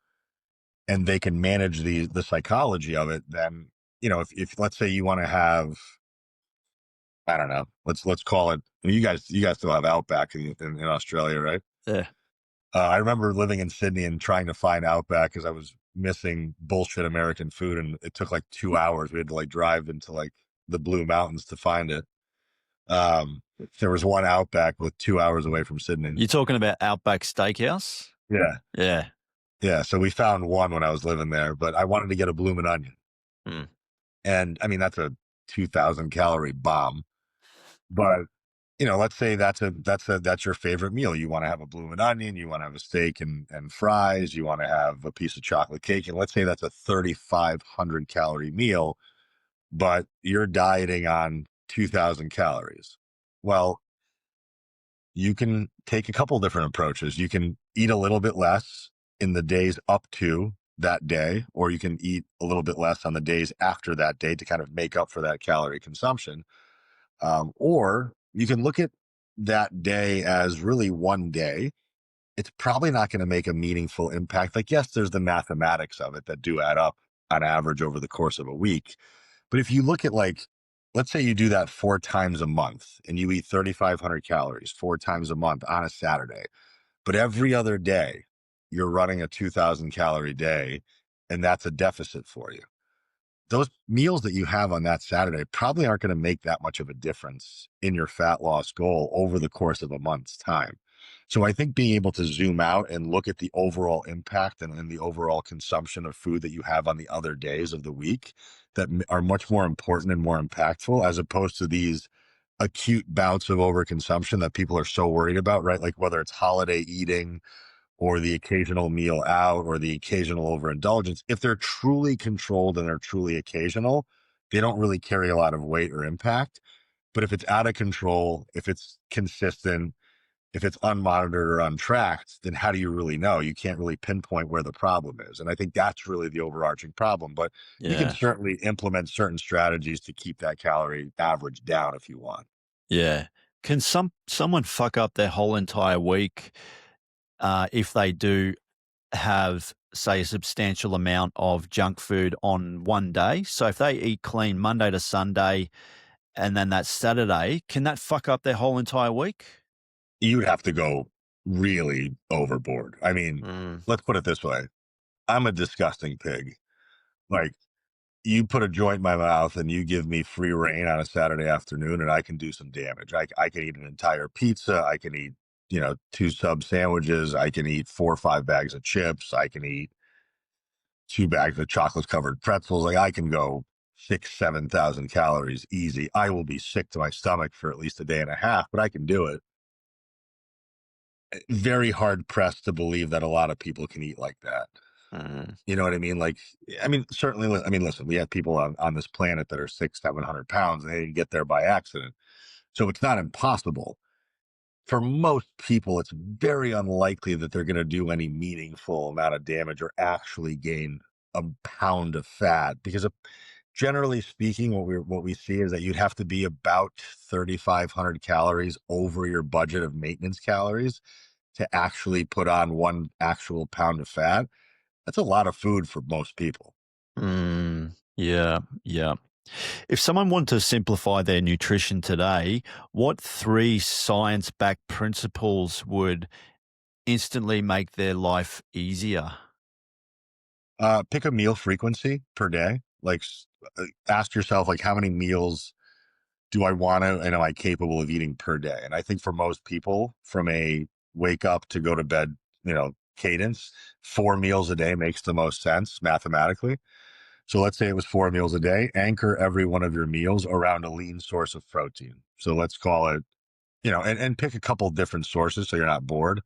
and they can manage the psychology of it, then, if let's say you want to have, I don't know, let's call it, you guys still have Outback in Australia, right? Yeah. I remember living in Sydney and trying to find Outback because I was missing bullshit American food, and it took like 2 hours. We had to like drive into like the Blue Mountains to find it. Um, there was one Outback with 2 hours away from Sydney. You're talking about Outback Steakhouse? Yeah, Yeah. yeah. So we found one when I was living there, but I wanted to get a bloomin' onion, Mm. and I mean that's a 2,000 calorie bomb. But let's say that's your favorite meal. You want to have a bloomin' onion, you want to have a steak and fries, you want to have a piece of chocolate cake, and let's say that's a 3,500 calorie meal, but you're dieting on 2,000 calories. Well, you can take a couple different approaches. You can eat a little bit less in the days up to that day, or you can eat a little bit less on the days after that day to kind of make up for that calorie consumption. Or you can look at that day as really one day. It's probably not going to make a meaningful impact. Like, yes, there's the mathematics of it that do add up on average over the course of a week. But if you look at, like, let's say you do that 4 times a month and you eat 3,500 calories 4 times a month on a Saturday, but every other day you're running a 2,000 calorie day, and that's a deficit for you. Those meals that you have on that Saturday probably aren't going to make that much of a difference in your fat loss goal over the course of a month's time. So I think being able to zoom out and look at the overall impact and the overall consumption of food that you have on the other days of the week that are much more important and more impactful, as opposed to these acute bouts of overconsumption that people are so worried about, right? Like whether it's holiday eating or the occasional meal out or the occasional overindulgence. If they're truly controlled and they're truly occasional, they don't really carry a lot of weight or impact. But if it's out of control, if it's consistent, if it's unmonitored or untracked, then how do you really know? You can't really pinpoint where the problem is. And I think that's really the overarching problem. But you can Yeah. certainly implement certain strategies to keep that calorie average down if you want. Yeah. Can someone fuck up their whole entire week if they do have, say, a substantial amount of junk food on one day? So if they eat clean Monday to Sunday and then that Saturday, can that fuck up their whole entire week? You'd have to go really overboard. I mean, Mm. let's put it this way. I'm a disgusting pig. Like, you put a joint in my mouth and you give me free reign on a Saturday afternoon and I can do some damage. I can eat an entire pizza. I can eat, 2 sub sandwiches. I can eat 4 or 5 bags of chips. I can eat 2 bags of chocolate covered pretzels. Like, I can go 7,000 calories easy. I will be sick to my stomach for at least a day and a half, but I can do it. Very hard pressed to believe that a lot of people can eat like that. Mm. You know what I mean? Like, I mean, certainly, I mean, listen, we have people on this planet that are 600, 700 pounds and they didn't get there by accident. So it's not impossible. For most people, it's very unlikely that they're going to do any meaningful amount of damage or actually gain a pound of fat because generally speaking, what we see is that you'd have to be about 3,500 calories over your budget of maintenance calories to actually put on 1 actual pound of fat. That's a lot of food for most people. Yeah, yeah. If someone wanted to simplify their nutrition today, what three science-backed principles would instantly make their life easier? Pick a meal frequency per day. Like, ask yourself, like, how many meals do I want to, and am I capable of eating per day? And I think for most people, from a wake up to go to bed, cadence, 4 meals a day makes the most sense mathematically. So let's say it was 4 meals a day. Anchor every one of your meals around a lean source of protein. So let's call it, and pick a couple different sources so you're not bored.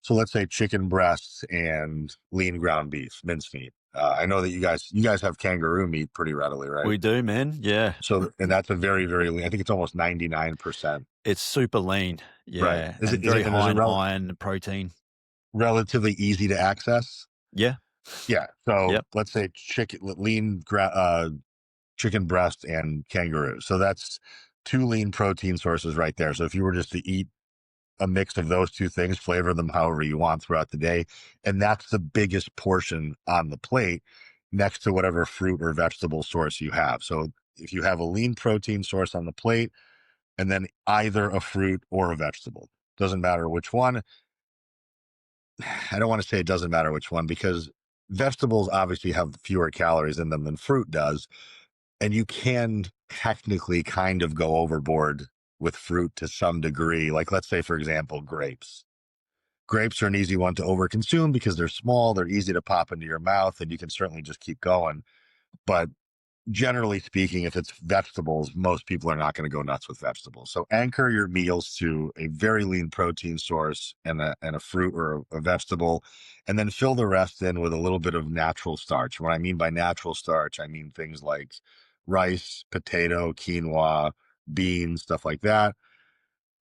So let's say chicken breasts and lean ground beef, mincemeat. I know that you guys have kangaroo meat pretty readily, right? We do, man. Yeah. So, and that's a very, very lean. I think it's almost 99%, It's super lean. right? Yeah. Is it And is very it and is high it in iron and protein. relatively easy to access? Yeah. Yeah. So Yep. let's say chicken breast and kangaroo. So that's 2 lean protein sources right there. So if you were just to eat a mix of those 2 things, flavor them however you want throughout the day, and that's the biggest portion on the plate next to whatever fruit or vegetable source you have. So if you have a lean protein source on the plate and then either a fruit or a vegetable, doesn't matter which one. I don't want to say it doesn't matter which one because vegetables obviously have fewer calories in them than fruit does. And you can technically kind of go overboard with fruit to some degree. Like, let's say, for example, grapes. Grapes are an easy one to overconsume because they're small, they're easy to pop into your mouth, and you can certainly just keep going. But generally speaking, if it's vegetables, most people are not going to go nuts with vegetables. So anchor your meals to a very lean protein source and a fruit or a vegetable, and then fill the rest in with a little bit of natural starch. What I mean by natural starch, I mean things like rice, potato, quinoa, beans, stuff like that.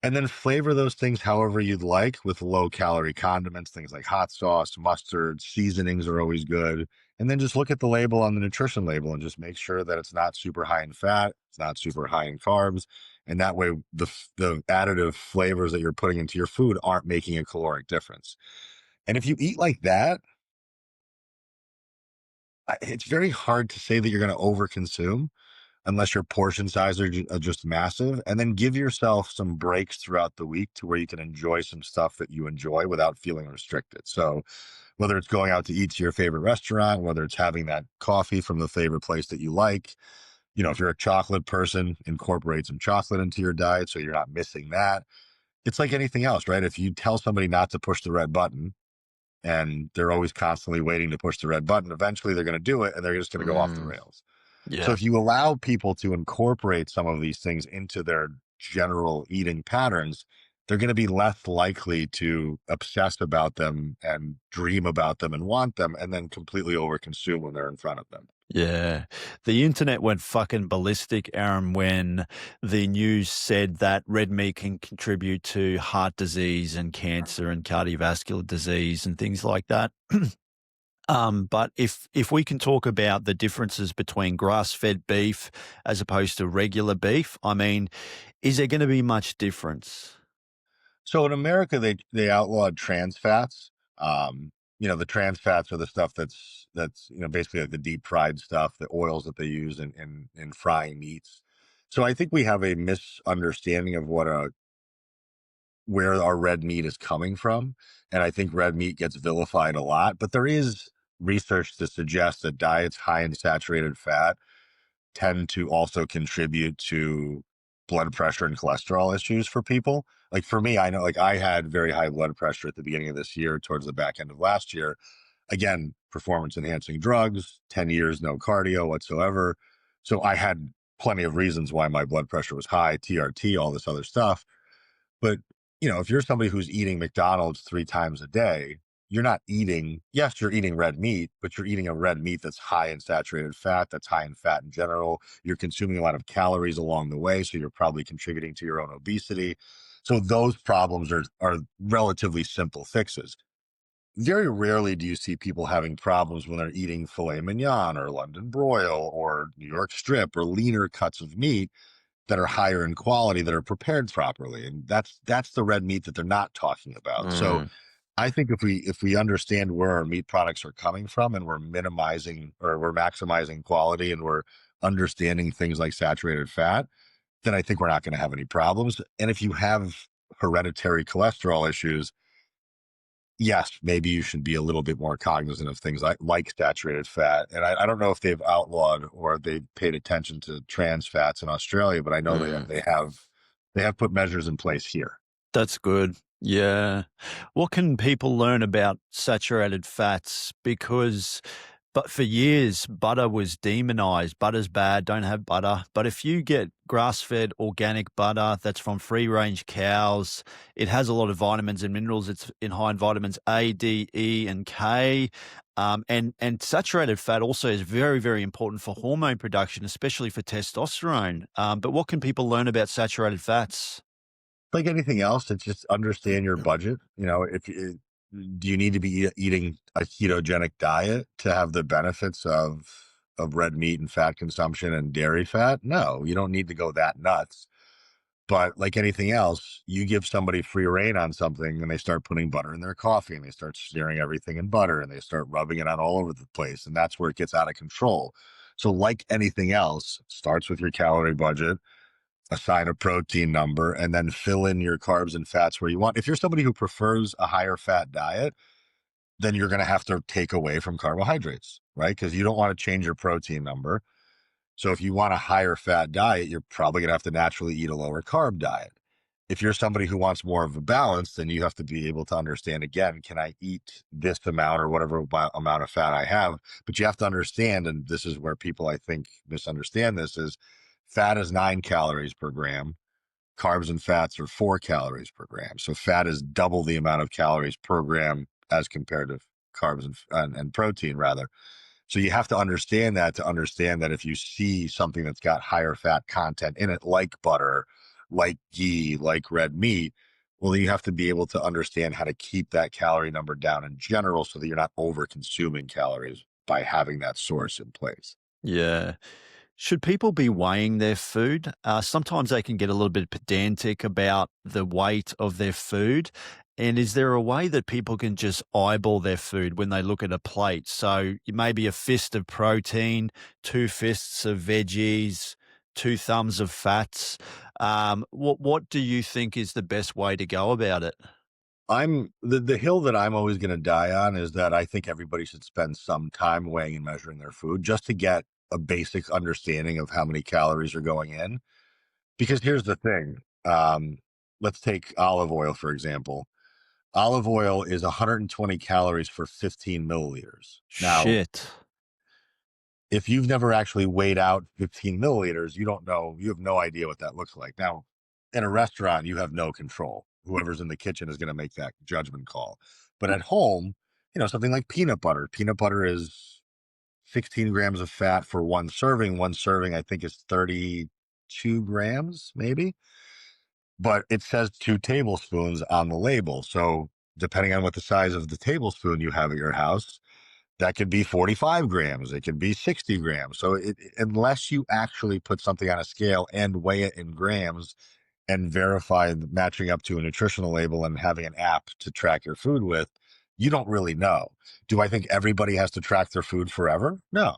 And then flavor those things however you'd like with low calorie condiments, things like hot sauce, mustard, seasonings are always good. And then just look at the label on the nutrition label and just make sure that it's not super high in fat, it's not super high in carbs. And that way, the additive flavors that you're putting into your food aren't making a caloric difference. And if you eat like that, it's very hard to say that you're going to overconsume unless your portion size are just massive. And then give yourself some breaks throughout the week to where you can enjoy some stuff that you enjoy without feeling restricted. So whether it's going out to eat to your favorite restaurant, whether it's having that coffee from the favorite place that you like, if you're a chocolate person, incorporate some chocolate into your diet so you're not missing that. It's like anything else, right? If you tell somebody not to push the red button and they're always constantly waiting to push the red button, eventually they're going to do it and they're just going to go off the Mm, rails. So yeah. if you allow people to incorporate some of these things into their general eating patterns, they're going to be less likely to obsess about them and dream about them and want them and then completely overconsume when they're in front of them. Yeah. The internet went fucking ballistic, Aaron, when the news said that red meat can contribute to heart disease and cancer and cardiovascular disease and things like that. But if we can talk about the differences between grass-fed beef as opposed to regular beef, I mean, is there going to be much difference? So in America, they outlawed trans fats. The trans fats are the stuff that's basically like the deep fried stuff, the oils that they use in frying meats. So I think we have a misunderstanding of where our red meat is coming from, and I think red meat gets vilified a lot. But there is research to suggest that diets high in saturated fat tend to also contribute to blood pressure and cholesterol issues for people. Like for me, I know like I had very high blood pressure at the beginning of this year, towards the back end of last year. Again, performance enhancing drugs, 10 years, no cardio whatsoever. So I had plenty of reasons why my blood pressure was high, TRT, all this other stuff. But, if you're somebody who's eating McDonald's 3 times a day, you're not eating, yes, you're eating red meat, but you're eating a red meat that's high in saturated fat, that's high in fat in general. You're consuming a lot of calories along the way, so you're probably contributing to your own obesity. So those problems are relatively simple fixes. Very rarely do you see people having problems when they're eating filet mignon or London broil or New York strip or leaner cuts of meat that are higher in quality, that are prepared properly. And that's the red meat that they're not talking about. So Mm, I think if we understand where our meat products are coming from, and we're minimizing or we're maximizing quality, and we're understanding things like saturated fat, then I think we're not going to have any problems. And if you have hereditary cholesterol issues, yes, maybe you should be a little bit more cognizant of things like saturated fat. And I don't know if they've outlawed or they've paid attention to trans fats in Australia, but I know they mm. they have they have put measures in place here. That's good. Yeah. What can people learn about saturated fats? But for years, butter was demonized. Butter's bad, don't have butter. But if you get grass-fed organic butter that's from free-range cows, it has a lot of vitamins and minerals. It's in high in vitamins A, D, E, and K. And saturated fat also is very, very important for hormone production, especially for testosterone. But what can people learn about saturated fats? Like anything else, it's just understand your budget. If you do you need to be eating a ketogenic diet to have the benefits of red meat and fat consumption and dairy fat? No, you don't need to go that nuts. But like anything else, you give somebody free reign on something and they start putting butter in their coffee and they start searing everything in butter and they start rubbing it on all over the place. And that's where it gets out of control. So, like anything else, starts with your calorie budget, assign a protein number, and then fill in your carbs and fats where you want. If you're somebody who prefers a higher fat diet, then you're going to have to take away from carbohydrates, right? Because you don't want to change your protein number. So if you want a higher fat diet, you're probably going to have to naturally eat a lower carb diet. If you're somebody who wants more of a balance, then you have to be able to understand, again, can I eat this amount or whatever amount of fat I have? But you have to understand, and this is where people I think misunderstand this, is fat is 9 calories per gram. Carbs and fats are 4 calories per gram. So fat is double the amount of calories per gram as compared to carbs and protein, rather. So you have to understand that if you see something that's got higher fat content in it, like butter, like ghee, like red meat, well, you have to be able to understand how to keep that calorie number down in general so that you're not over consuming calories by having that source in place. Yeah. Should people be weighing their food? Sometimes they can get a little bit pedantic about the weight of their food. And is there a way that people can just eyeball their food when they look at a plate? So maybe a fist of protein, two fists of veggies, two thumbs of fats. What do you think is the best way to go about it? The hill that I'm always going to die on is that I think everybody should spend some time weighing and measuring their food just to get a basic understanding of how many calories are going in. Because here's the thing. Let's take olive oil, for example. Olive oil is 120 calories for 15 milliliters. Now, Shit. if you've never actually weighed out 15 milliliters, you don't know, you have no idea what that looks like. Now, in a restaurant, you have no control. whoever's in the kitchen is going to make that judgment call. But at home, something like peanut butter. Peanut butter is 16 grams of fat for one serving. One serving, I think, is 32 grams, maybe. But it says 2 tablespoons on the label. So depending on what the size of the tablespoon you have at your house, that could be 45 grams. It could be 60 grams. So unless you actually put something on a scale and weigh it in grams and verify matching up to a nutritional label and having an app to track your food with, you don't really know. Do I think everybody has to track their food forever? No.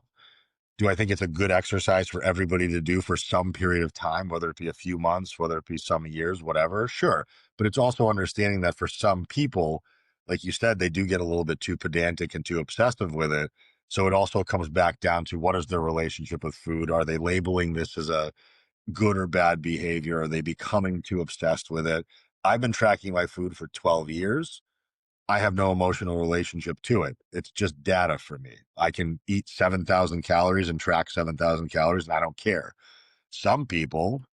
Do I think it's a good exercise for everybody to do for some period of time, whether it be a few months, whether it be some years, whatever? Sure. But it's also understanding that for some people, like you said, they do get a little bit too pedantic and too obsessive with it. So it also comes back down to what is their relationship with food? Are they labeling this as a good or bad behavior? Are they becoming too obsessed with it? I've been tracking my food for 12 years. I have no emotional relationship to it. It's just data for me. I can eat 7,000 calories and track 7,000 calories, and I don't care. Some people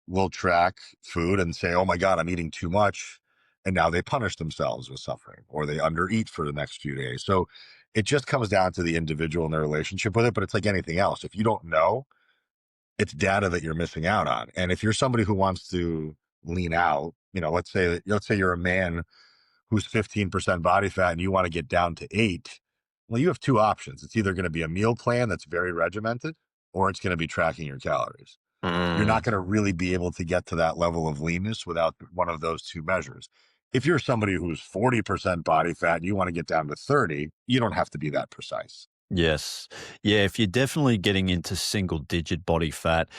will track food and say, oh my God, I'm eating too much. And now they punish themselves with suffering, or they undereat for the next few days. So it just comes down to the individual and their relationship with it. But it's like anything else. If you don't know, it's data that you're missing out on. And if you're somebody who wants to lean out, let's say you're a man who's 15% body fat and you want to get down to 8, well, you have two options. It's either going to be a meal plan that's very regimented, or it's going to be tracking your calories. You're not Mm. going to really be able to get to that level of leanness without one of those two measures. If you're somebody who's 40% body fat and you want to get down to 30, you don't have to be that precise. Yes. Yeah, if you're definitely getting into single digit body fat,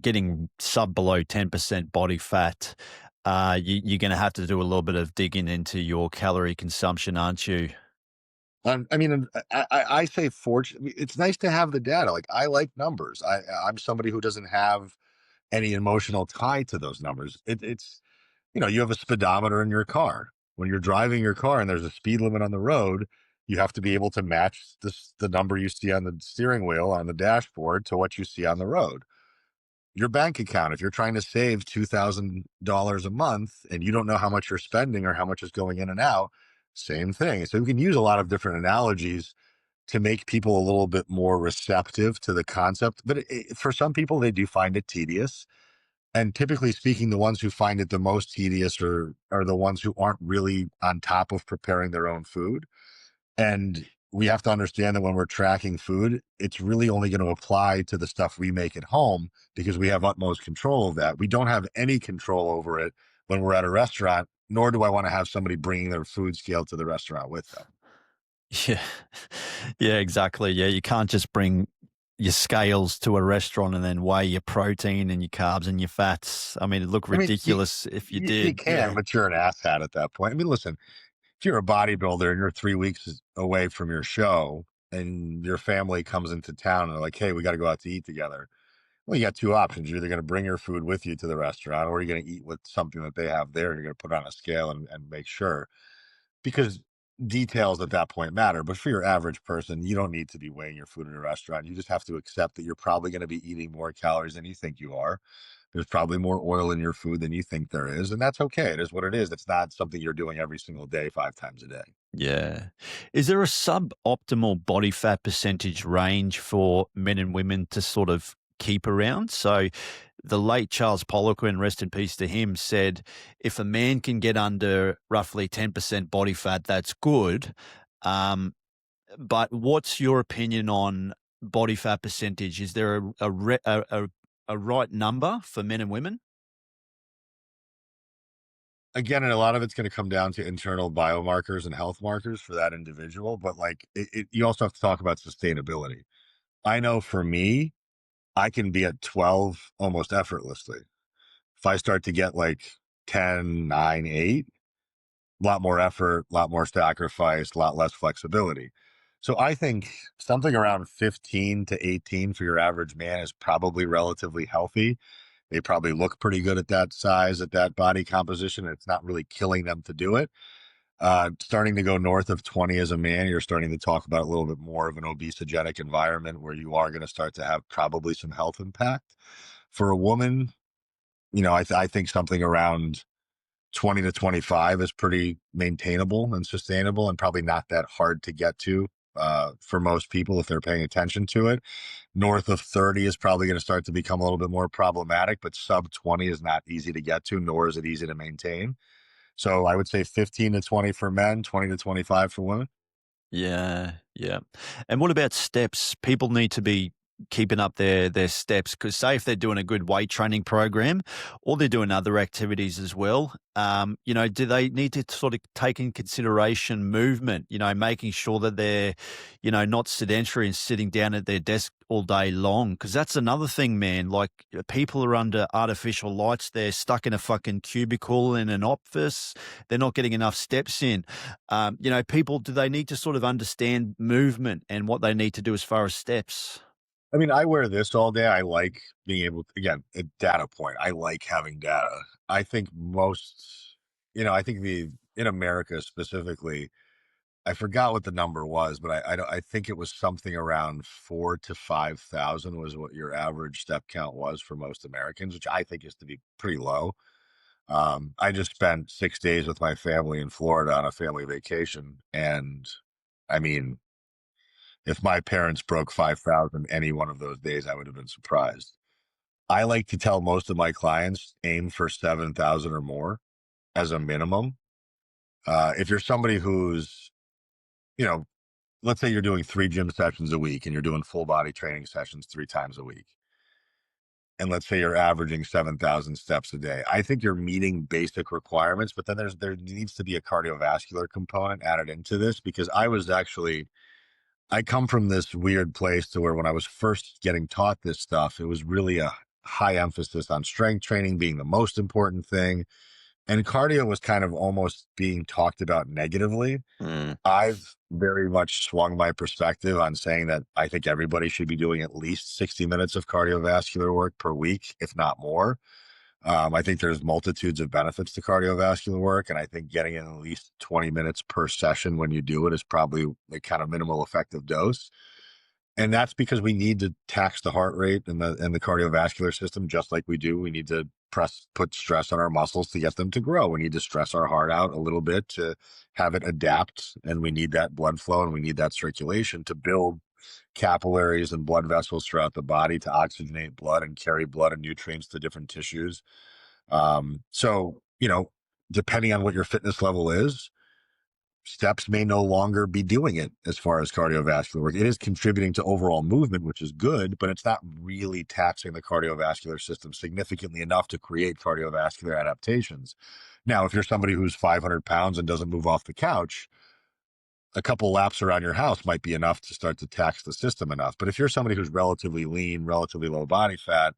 getting sub below 10% body fat, you're going to have to do a little bit of digging into your calorie consumption, aren't you? I mean, I say fortunate. It's nice to have the data. Like I like numbers. I'm somebody who doesn't have any emotional tie to those numbers. It's you have a speedometer in your car. When you're driving your car and there's a speed limit on the road, you have to be able to match the number you see on the steering wheel on the dashboard to what you see on the road. Your bank account, if you're trying to save $2,000 a month and you don't know how much you're spending or how much is going in and out, same thing. So we can use a lot of different analogies to make people a little bit more receptive to the concept. But for some people, they do find it tedious. And typically speaking, the ones who find it the most tedious are the ones who aren't really on top of preparing their own food. And we have to understand that when we're tracking food, it's really only going to apply to the stuff we make at home because we have utmost control of that. We don't have any control over it when we're at a restaurant, nor do I want to have somebody bringing their food scale to the restaurant with them. Yeah. Yeah, exactly. Yeah, you can't just bring your scales to a restaurant and then weigh your protein and your carbs and your fats. I mean, it'd look I mean, ridiculous if you you did. can, Yeah. but you're an asshat at that point. I mean, listen, if you're a bodybuilder and you're 3 weeks away from your show and your family comes into town and they're like, hey, we got to go out to eat together. Well, you got two options. You're either going to bring your food with you to the restaurant or you're going to eat with something that they have there. You're going to put on a scale and make sure because details at that point matter. But for your average person, you don't need to be weighing your food in a restaurant. You just have to accept that you're probably going to be eating more calories than you think you are. There's probably more oil in your food than you think there is. And that's okay. It is what it is. It's not something you're doing every single day, 5 times a day. Yeah. Is there a suboptimal body fat percentage range for men and women to sort of keep around? So the late Charles Poliquin, rest in peace to him, said if a man can get under roughly 10% body fat, that's good. Um, but what's your opinion on body fat percentage? Is there a right number for men and women? Again, and a lot of it's going to come down to internal biomarkers and health markers for that individual. But like, you also have to talk about sustainability. I know for me, I can be at 12 almost effortlessly. If I start to get like 10, 9, 8, a lot more effort, a lot more sacrifice, a lot less flexibility. So I think something around 15 to 18 for your average man is probably relatively healthy. They probably look pretty good at that size, at that body composition. It's not really killing them to do it. Starting to go north of 20 as a man, you're starting to talk about a little bit more of an obesogenic environment where you are going to start to have probably some health impact. For a woman, I think something around 20 to 25 is pretty maintainable and sustainable and probably not that hard to get to for most people if they're paying attention to it. North of 30 is probably going to start to become a little bit more problematic, but sub 20 is not easy to get to, nor is it easy to maintain. So I would say 15 to 20 for men, 20 to 25 for women. Yeah, yeah. And what about steps? People need to be keeping up their steps because say if they're doing a good weight training program or they're doing other activities as well, do they need to sort of take in consideration movement, making sure that they're, not sedentary and sitting down at their desk all day long? Because that's another thing, man. Like people are under artificial lights. They're stuck in a fucking cubicle in an office. They're not getting enough steps in. People, do they need to sort of understand movement and what they need to do as far as steps? I mean, I wear this all day. I like being able to, again, a data point. I like having data. I think most, I think in America specifically, I forgot what the number was, but I think it was something around 4 to 5,000 was what your average step count was for most Americans, which I think is to be pretty low. I just spent 6 days with my family in Florida on a family vacation, and I mean, if my parents broke 5,000 any one of those days, I would have been surprised. I like to tell most of my clients aim for 7,000 or more as a minimum. If you're somebody who's, you know, let's say you're doing 3 gym sessions a week and you're doing full body training sessions 3 times a week. And let's say you're averaging 7,000 steps a day. I think you're meeting basic requirements, but then there needs to be a cardiovascular component added into this because I come from this weird place to where when I was first getting taught this stuff, it was really a high emphasis on strength training being the most important thing. And cardio was kind of almost being talked about negatively. Mm. I've very much swung my perspective on saying that I think everybody should be doing at least 60 minutes of cardiovascular work per week, if not more. I think there's multitudes of benefits to cardiovascular work, and I think getting in at least 20 minutes per session when you do it is probably a kind of minimal effective dose. And that's because we need to tax the heart rate and the cardiovascular system just like we do. We need to put stress on our muscles to get them to grow. We need to stress our heart out a little bit to have it adapt, and we need that blood flow and we need that circulation to build capillaries and blood vessels throughout the body to oxygenate blood and carry blood and nutrients to different tissues. So, depending on what your fitness level is, steps may no longer be doing it as far as cardiovascular work. It is contributing to overall movement, which is good, but it's not really taxing the cardiovascular system significantly enough to create cardiovascular adaptations. Now, if you're somebody who's 500 pounds and doesn't move off the couch, a couple laps around your house might be enough to start to tax the system enough. But if you're somebody who's relatively lean, relatively low body fat,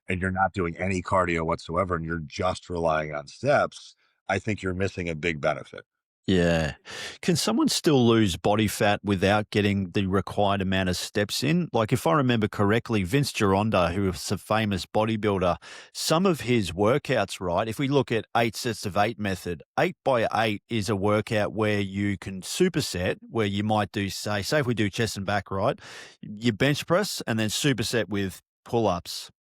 and you're not doing any cardio whatsoever, and you're just relying on steps, I think you're missing a big benefit. Yeah. Can someone still lose body fat without getting the required amount of steps in? Like, if I remember correctly, Vince Gironda, who was a famous bodybuilder, some of his workouts, right? If we look at 8 sets of 8 method, 8 by 8 is a workout where you can superset, where you might do, say if we do chest and back, right? You bench press and then superset with pull ups.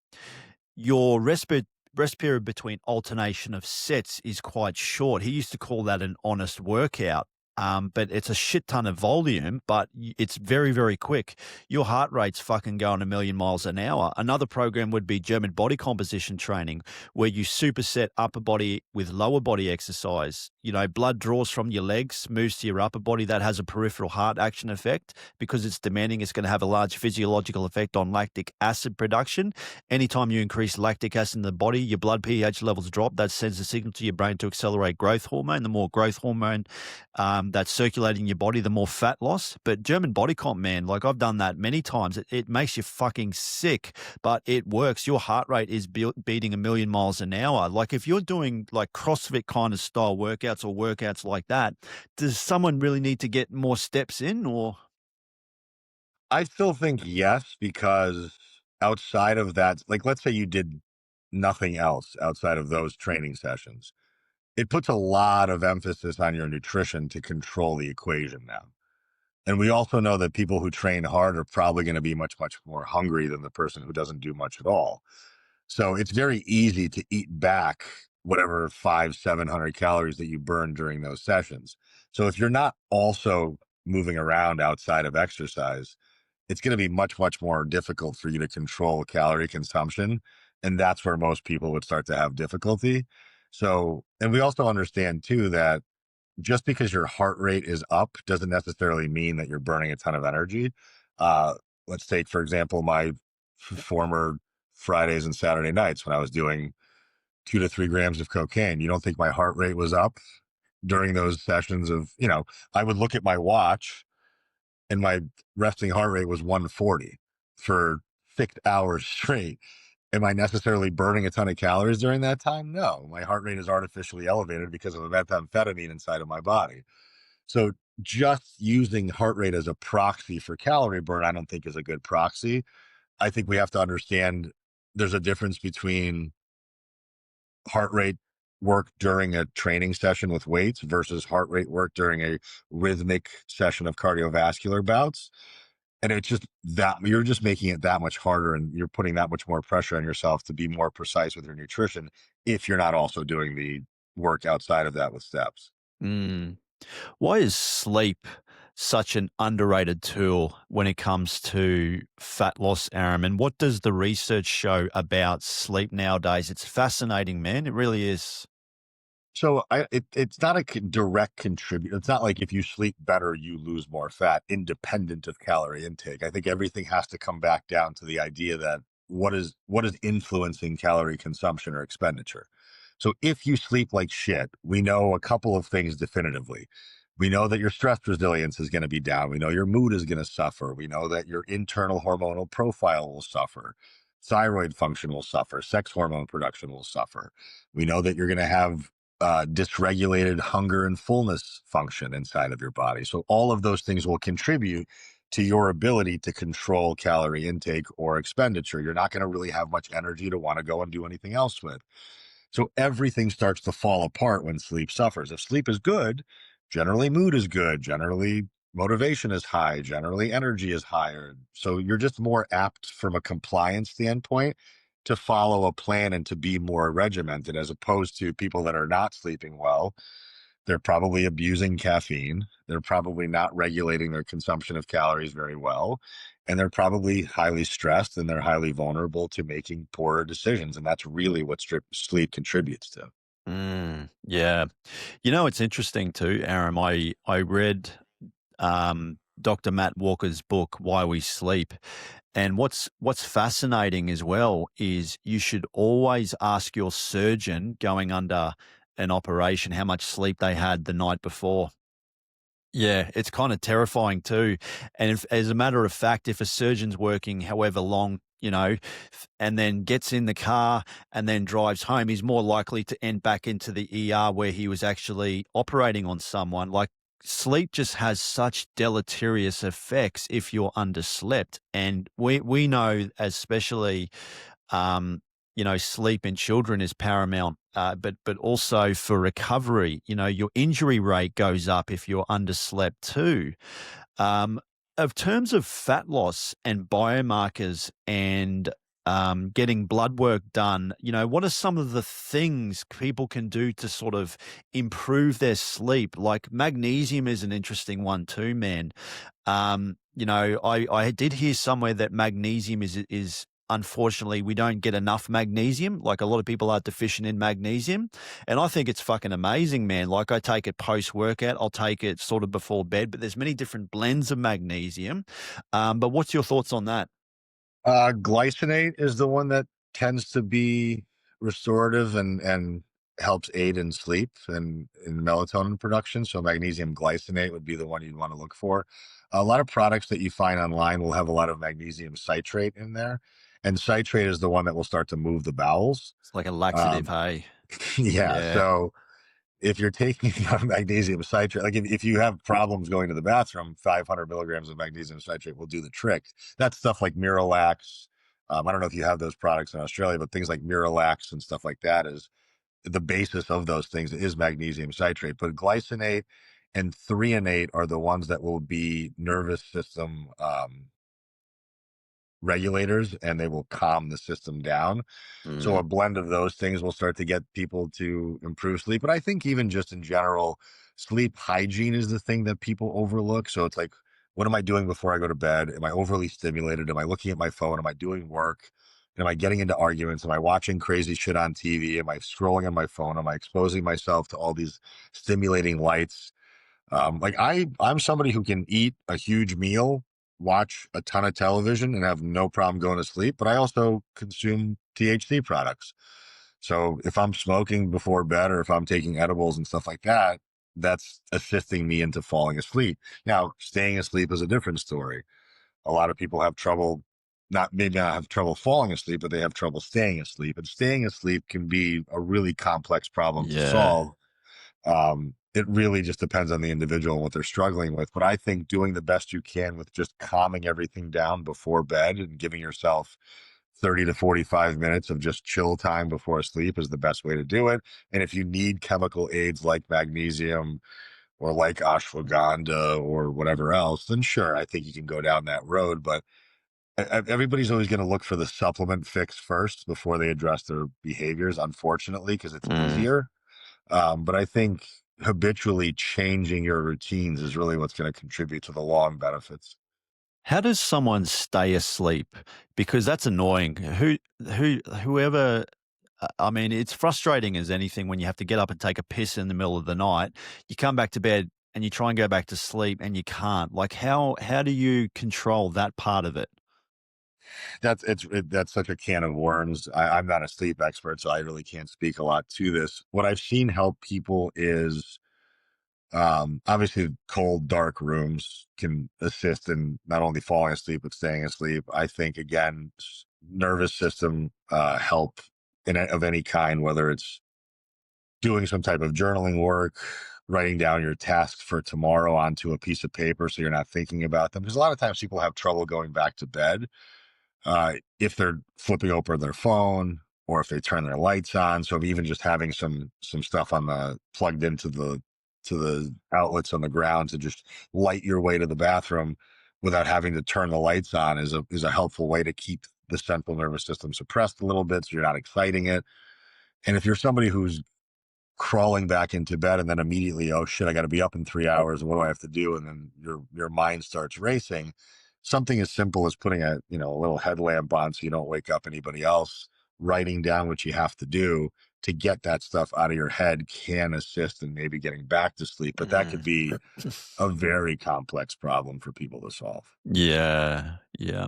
Your rest period between alternation of sets is quite short. He used to call that an honest workout. But it's a shit ton of volume, but it's very, very quick. Your heart rate's fucking going a million miles an hour. Another program would be German body composition training, where you superset upper body with lower body exercise. Blood draws from your legs, moves to your upper body. That has a peripheral heart action effect because it's demanding. It's going to have a large physiological effect on lactic acid production. Anytime you increase lactic acid in the body, your blood pH levels drop. That sends a signal to your brain to accelerate growth hormone. The more growth hormone that's circulating your body, the more fat loss. But German body comp, man, like I've done that many times. It makes you fucking sick, but it works. Your heart rate is beating a million miles an hour. Like if you're doing like CrossFit kind of style workouts or workouts like that, does someone really need to get more steps in or? I still think yes, because outside of that, like let's say you did nothing else outside of those training sessions, it puts a lot of emphasis on your nutrition to control the equation now. And we also know that people who train hard are probably going to be much, much more hungry than the person who doesn't do much at all. So it's very easy to eat back whatever 700 calories that you burn during those sessions. So if you're not also moving around outside of exercise, it's going to be much, much more difficult for you to control calorie consumption. And that's where most people would start to have difficulty. So, and we also understand too that just because your heart rate is up doesn't necessarily mean that you're burning a ton of energy. Uh, let's take, for example, my former Fridays and Saturday nights when I was doing 2 to 3 grams of cocaine. You don't think my heart rate was up during those sessions of, I would look at my watch and my resting heart rate was 140 for 6 hours straight. Am I necessarily burning a ton of calories during that time? No, my heart rate is artificially elevated because of a methamphetamine inside of my body. So just using heart rate as a proxy for calorie burn, I don't think is a good proxy. I think we have to understand there's a difference between heart rate work during a training session with weights versus heart rate work during a rhythmic session of cardiovascular bouts. And it's just that you're just making it that much harder and you're putting that much more pressure on yourself to be more precise with your nutrition if you're not also doing the work outside of that with steps. Mm. Why is sleep such an underrated tool when it comes to fat loss, Aram? And what does the research show about sleep nowadays? It's fascinating, man. It really is. So it's not a direct contributor. It's not like if you sleep better, you lose more fat independent of calorie intake. I think everything has to come back down to the idea that what is influencing calorie consumption or expenditure. So if you sleep like shit, we know a couple of things definitively. We know that your stress resilience is going to be down. We know your mood is going to suffer. We know that your internal hormonal profile will suffer. Thyroid function will suffer. Sex hormone production will suffer. We know that you're going to have dysregulated hunger and fullness function inside of your body. So all of those things will contribute to your ability to control calorie intake or expenditure. You're not going to really have much energy to want to go and do anything else with. So everything starts to fall apart when sleep suffers. If sleep is good, generally mood is good, generally motivation is high, generally energy is higher. So you're just more apt from a compliance standpoint to follow a plan and to be more regimented as opposed to people that are not sleeping well. They're probably abusing caffeine. They're probably not regulating their consumption of calories very well. And they're probably highly stressed and they're highly vulnerable to making poorer decisions. And that's really what sleep contributes to. Yeah. It's interesting too, Aram. I read Dr. Matt Walker's book, Why We Sleep. And what's fascinating as well is you should always ask your surgeon going under an operation how much sleep they had the night before. Yeah, it's kind of terrifying too. And if, as a matter of fact, if a surgeon's working however long, and then gets in the car and then drives home, he's more likely to end back into the ER where he was actually operating on someone. Like sleep just has such deleterious effects if you're underslept. And we know, especially sleep in children is paramount, but also for recovery. Your injury rate goes up if you're underslept too. Of terms of fat loss and biomarkers and getting blood work done, what are some of the things people can do to sort of improve their sleep? Like magnesium is an interesting one too, man. I did hear somewhere that magnesium is unfortunately, we don't get enough magnesium. Like a lot of people are deficient in magnesium. And I think it's fucking amazing, man. Like I take it post workout, I'll take it sort of before bed, but there's many different blends of magnesium. But what's your thoughts on that? Glycinate is the one that tends to be restorative and helps aid in sleep and in melatonin production. So magnesium glycinate would be the one you'd want to look for. A lot of products that you find online will have a lot of magnesium citrate in there, and citrate is the one that will start to move the bowels. It's like a laxative, Um, hey? yeah, Yeah. so if you're taking magnesium citrate, like if you have problems going to the bathroom, 500 milligrams of magnesium citrate will do the trick. That's stuff like Miralax. I don't know if you have those products in Australia, but things like Miralax and stuff like that is the basis of those things is magnesium citrate. But glycinate and threonate are the ones that will be nervous system regulators and they will calm the system down. So Mm. a blend of those things will start to get people to improve sleep. But I think even just in general, sleep hygiene is the thing that people overlook. So it's like, what am I doing before I go to bed? Am I overly stimulated? Am I looking at my phone? Am I doing work? Am I getting into arguments? Am I watching crazy shit on TV? Am I scrolling on my phone? Am I exposing myself to all these stimulating lights? Like I'm somebody who can eat a huge meal, watch a ton of television, and have no problem going to sleep. But I also consume THC products. So if I'm smoking before bed or if I'm taking edibles and stuff like that, that's assisting me into falling asleep. Now, staying asleep is a different story. A lot of people have trouble, not maybe not have trouble falling asleep, but they have trouble staying asleep. And staying asleep can be a really complex problem to Yeah. solve. It really just depends on the individual and what they're struggling with. But I think doing the best you can with just calming everything down before bed and giving yourself 30 to 45 minutes of just chill time before sleep is the best way to do it. And if you need chemical aids like magnesium or like ashwagandha or whatever else, then sure, I think you can go down that road. But everybody's always going to look for the supplement fix first before they address their behaviors, unfortunately, because it's Mm. easier. But I think habitually changing your routines is really what's going to contribute to the long benefits. How does someone stay asleep? Because that's annoying. Whoever I mean, it's frustrating as anything when you have to get up and take a piss in the middle of the night. You come back to bed and you try and go back to sleep and you can't. Like how do you control that part of it? That's such a can of worms. I'm not a sleep expert, so I really can't speak a lot to this. What I've seen help people is obviously cold, dark rooms can assist in not only falling asleep but staying asleep. I think again, nervous system help of any kind, whether it's doing some type of journaling work, writing down your tasks for tomorrow onto a piece of paper so you're not thinking about them. Because a lot of times people have trouble going back to bed if they're flipping open their phone or if they turn their lights on. So even just having some stuff on the plugged into the outlets on the ground to just light your way to the bathroom without having to turn the lights on is a helpful way to keep the central nervous system suppressed a little bit so you're not exciting it. And if you're somebody who's crawling back into bed and then immediately, oh shit, I got to be up in 3 hours. What do I have to do? And then your mind starts racing. Something as simple as putting a little headlamp on so you don't wake up anybody else, writing down what you have to do to get that stuff out of your head can assist in maybe getting back to sleep. But that could Mm. be a very complex problem for people to solve. Yeah, yeah.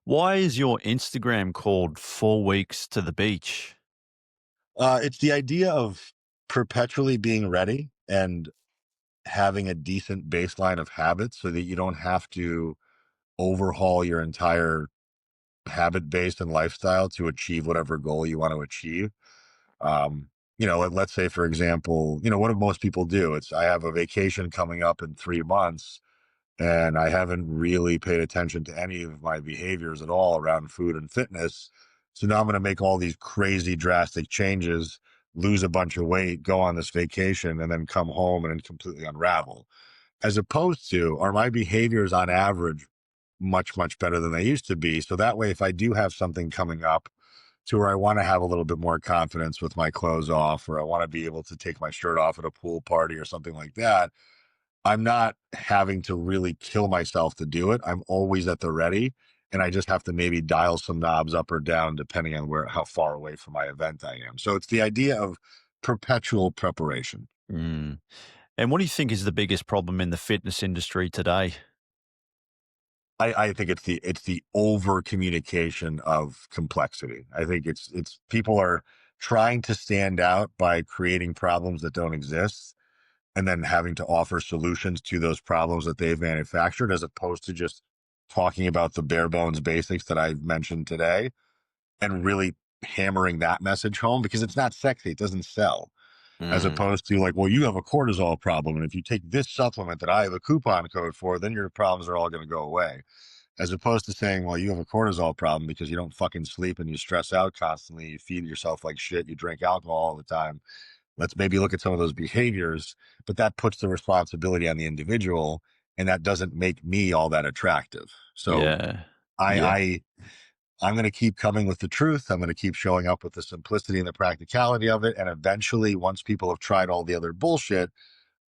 Why is your Instagram called 4 Weeks to the Beach? It's the idea of perpetually being ready and having a decent baseline of habits so that you don't have to overhaul your entire habit base and lifestyle to achieve whatever goal you want to achieve. Let's say, for example, what do most people do? It's I have a vacation coming up in 3 months and I haven't really paid attention to any of my behaviors at all around food and fitness. So now I'm going to make all these crazy drastic changes, lose a bunch of weight, go on this vacation, and then come home and completely unravel. As opposed to, are my behaviors on average much, much better than they used to be? So that way, if I do have something coming up to where I want to have a little bit more confidence with my clothes off, or I want to be able to take my shirt off at a pool party or something like that, I'm not having to really kill myself to do it. I'm always at the ready. And I just have to maybe dial some knobs up or down depending on how far away from my event I am. So it's the idea of perpetual preparation. Mm. And what do you think is the biggest problem in the fitness industry today? I think it's the over communication of complexity. I think it's people are trying to stand out by creating problems that don't exist and then having to offer solutions to those problems that they've manufactured as opposed to just talking about the bare bones basics that I've mentioned today and really hammering that message home because it's not sexy. It doesn't sell. As Mm. opposed to like, well, you have a cortisol problem. And if you take this supplement that I have a coupon code for, then your problems are all going to go away. As opposed to saying, well, you have a cortisol problem because you don't fucking sleep and you stress out constantly. You feed yourself like shit. You drink alcohol all the time. Let's maybe look at some of those behaviors, but that puts the responsibility on the individual and that doesn't make me all that attractive. So Yeah. I, Yeah. I I'm going to keep coming with the truth. I'm going to keep showing up with the simplicity and the practicality of it. And eventually, once people have tried all the other bullshit,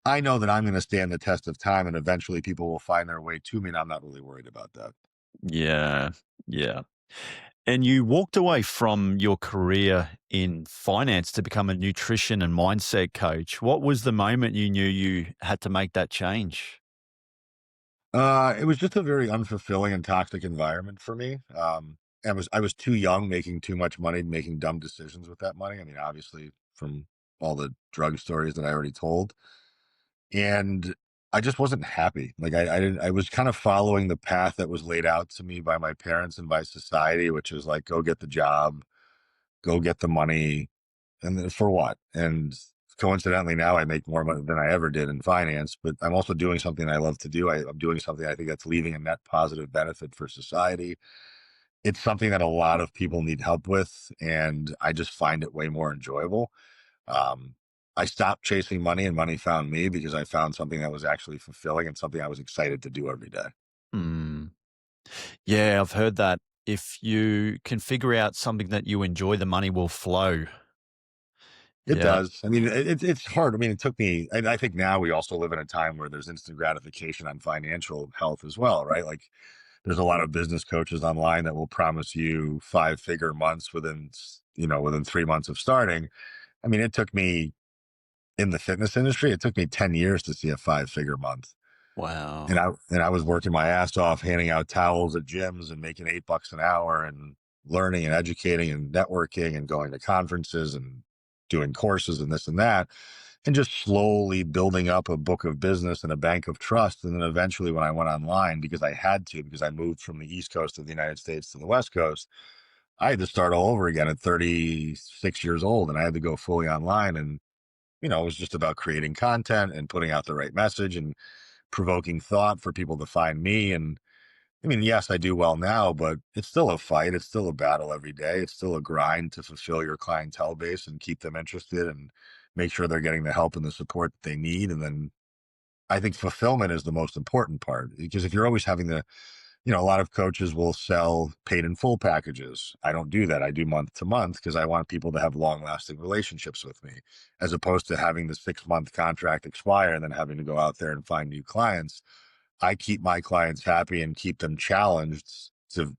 I know that I'm going to stand the test of time, and eventually people will find their way to me. And I'm not really worried about that. Yeah. Yeah. And you walked away from your career in finance to become a nutrition and mindset coach. What was the moment you knew you had to make that change? It was just a very unfulfilling and toxic environment for me. And I was too young, making too much money, making dumb decisions with that money. I mean, obviously, from all the drug stories that I already told, and I just wasn't happy. Like I didn't. I was kind of following the path that was laid out to me by my parents and by society, which is like, go get the job, go get the money, and then for what? And coincidentally, now I make more money than I ever did in finance, but I'm also doing something I love to do. I'm doing something I think that's leaving a net positive benefit for society. It's something that a lot of people need help with, and I just find it way more enjoyable. Um, I stopped chasing money, and money found me because I found something that was actually fulfilling and something I was excited to do every day. Mm. Yeah, I've heard that if you can figure out something that you enjoy, the money will flow. It Yeah. does. I mean, it's hard. I mean, it took me, and I think now we also live in a time where there's instant gratification on financial health as well, right? Like, there's a lot of business coaches online that will promise you five-figure months within 3 months of starting. I mean, it took me in the fitness industry, it took me 10 years to see a five-figure month. And Wow. I was working my ass off, handing out towels at gyms and making $8 an hour and learning and educating and networking and going to conferences and doing courses and this and that, and just slowly building up a book of business and a bank of trust. And then eventually, when I went online, because I had to, because I moved from the East Coast of the United States to the West Coast, I had to start all over again at 36 years old, and I had to go fully online. And it was just about creating content and putting out the right message and provoking thought for people to find me. And I mean, yes, I do well now, but it's still a fight. It's still a battle every day. It's still a grind to fulfill your clientele base and keep them interested and make sure they're getting the help and the support that they need. And then I think fulfillment is the most important part, because if you're always having a lot of coaches will sell paid in full packages. I don't do that. I do month to month because I want people to have long lasting relationships with me, as opposed to having the 6 month contract expire and then having to go out there and find new clients. I keep my clients happy and keep them challenged to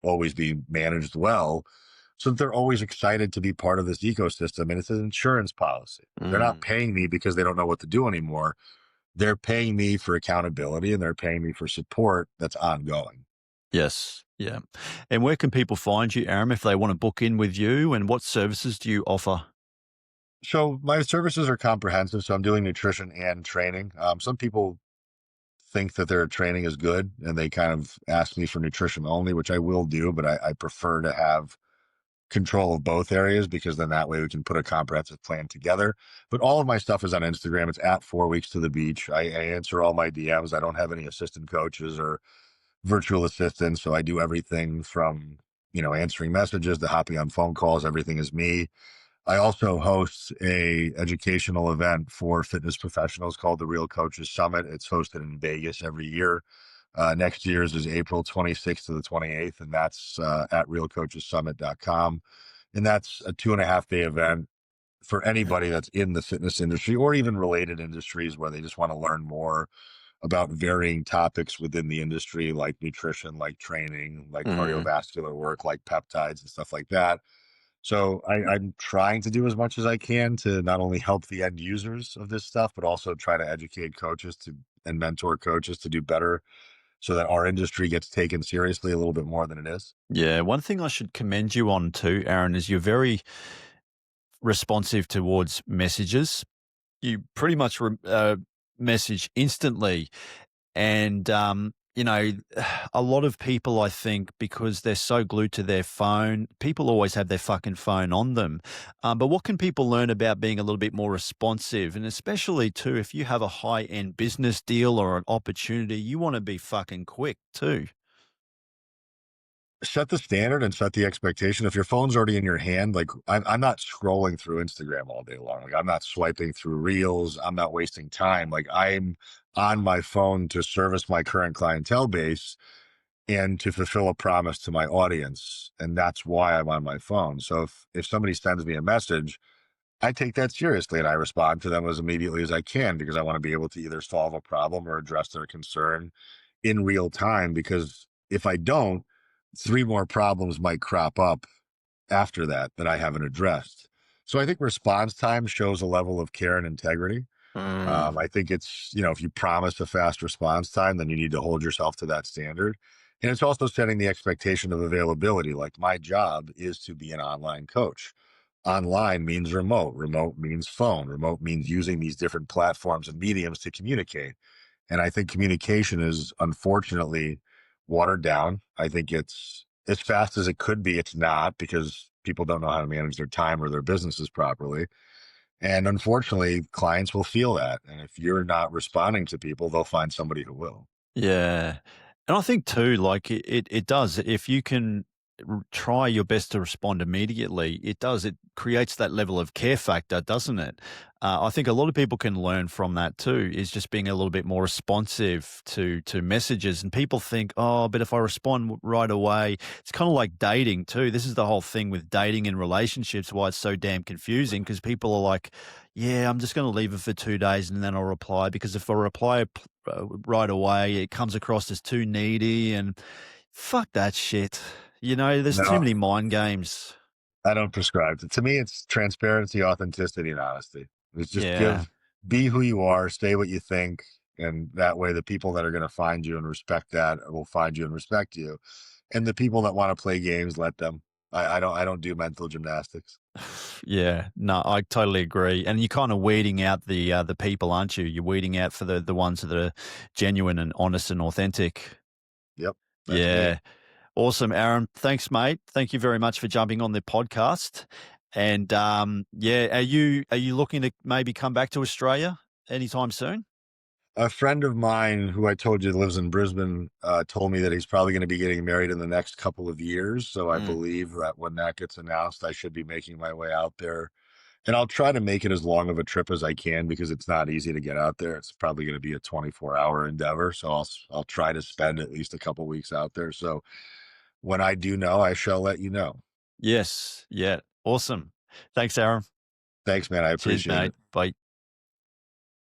always be managed well, so that they're always excited to be part of this ecosystem. And it's an insurance policy. They're not Mm. paying me because they don't know what to do anymore. They're paying me for accountability, and they're paying me for support that's ongoing. Yes. Yeah. And where can people find you, Aram, if they want to book in with you? And what services do you offer? So my services are comprehensive. So I'm doing nutrition and training. Some people think that their training is good and they kind of ask me for nutrition only, which I will do, but I prefer to have control of both areas, because then that way we can put a comprehensive plan together. But all of my stuff is on Instagram. It's at 4 weeks to the beach. I answer all my DMs. I don't have any assistant coaches or virtual assistants. So I do everything from, answering messages to hopping on phone calls. Everything is me. I also host a educational event for fitness professionals called the Real Coaches Summit. It's hosted in Vegas every year. Next year's is April 26th to the 28th, and that's at realcoachessummit.com. And that's a 2.5 day event for anybody that's in the fitness industry or even related industries where they just want to learn more about varying topics within the industry, like nutrition, like training, like Mm. cardiovascular work, like peptides and stuff like that. So I'm trying to do as much as I can to not only help the end users of this stuff, but also try to educate coaches to and mentor coaches to do better, so that our industry gets taken seriously a little bit more than it is. Yeah. One thing I should commend you on too, Aaron, is you're very responsive towards messages. You pretty much message instantly. And, a lot of people, I think, because they're so glued to their phone, people always have their fucking phone on them. But what can people learn about being a little bit more responsive? And especially, too, if you have a high end business deal or an opportunity, you want to be fucking quick, too. Set the standard and set the expectation. If your phone's already in your hand, like I'm not scrolling through Instagram all day long. Like I'm not swiping through reels. I'm not wasting time. Like I'm on my phone to service my current clientele base. and to fulfill a promise to my audience. And that's why I'm on my phone. So if somebody sends me a message, I take that seriously and I respond to them as immediately as I can because I want to be able to either solve a problem or address their concern in real time. Because if I don't, three more problems might crop up after that I haven't addressed. So I think response time shows a level of care and integrity. Mm. I think it's, if you promise a fast response time, then you need to hold yourself to that standard. And it's also setting the expectation of availability. Like my job is to be an online coach. Online means remote, remote means phone, remote means using these different platforms and mediums to communicate. And I think communication is unfortunately watered down. I think it's as fast as it could be. It's not because people don't know how to manage their time or their businesses properly. And unfortunately, clients will feel that. And if you're not responding to people, they'll find somebody who will. Yeah. And I think too, like it does. If you can try your best to respond immediately, it creates that level of care factor, doesn't it? I think a lot of people can learn from that too, is just being a little bit more responsive to messages. And people think, oh, but if I respond right away, it's kind of like dating too. This is the whole thing with dating and relationships, why it's so damn confusing, because people are like, yeah, I'm just going to leave it for 2 days and then I'll reply, because if I reply right away, it comes across as too needy, and fuck that shit. There's too No, many mind games. I don't prescribe to me. It's transparency, authenticity, and honesty. It's just Yeah. be who you are, say what you think. And that way, the people that are going to find you and respect that will find you and respect you. And the people that want to play games, let them. I don't do mental gymnastics. Yeah. No, I totally agree. And you're kind of weeding out the people, aren't you? You're weeding out for the ones that are genuine and honest and authentic. Yep, that's me. Yeah. Awesome, Aaron. Thanks, mate. Thank you very much for jumping on the podcast. And yeah, are you looking to maybe come back to Australia anytime soon? A friend of mine who I told you lives in Brisbane told me that he's probably going to be getting married in the next couple of years. So I Mm. believe that when that gets announced, I should be making my way out there. And I'll try to make it as long of a trip as I can because it's not easy to get out there. It's probably going to be a 24-hour endeavor. So I'll try to spend at least a couple weeks out there. So when I do know, I shall let you know. Yes. Yeah. Awesome. Thanks, Aaron. Thanks, man. I Cheers, appreciate it. mate. Bye.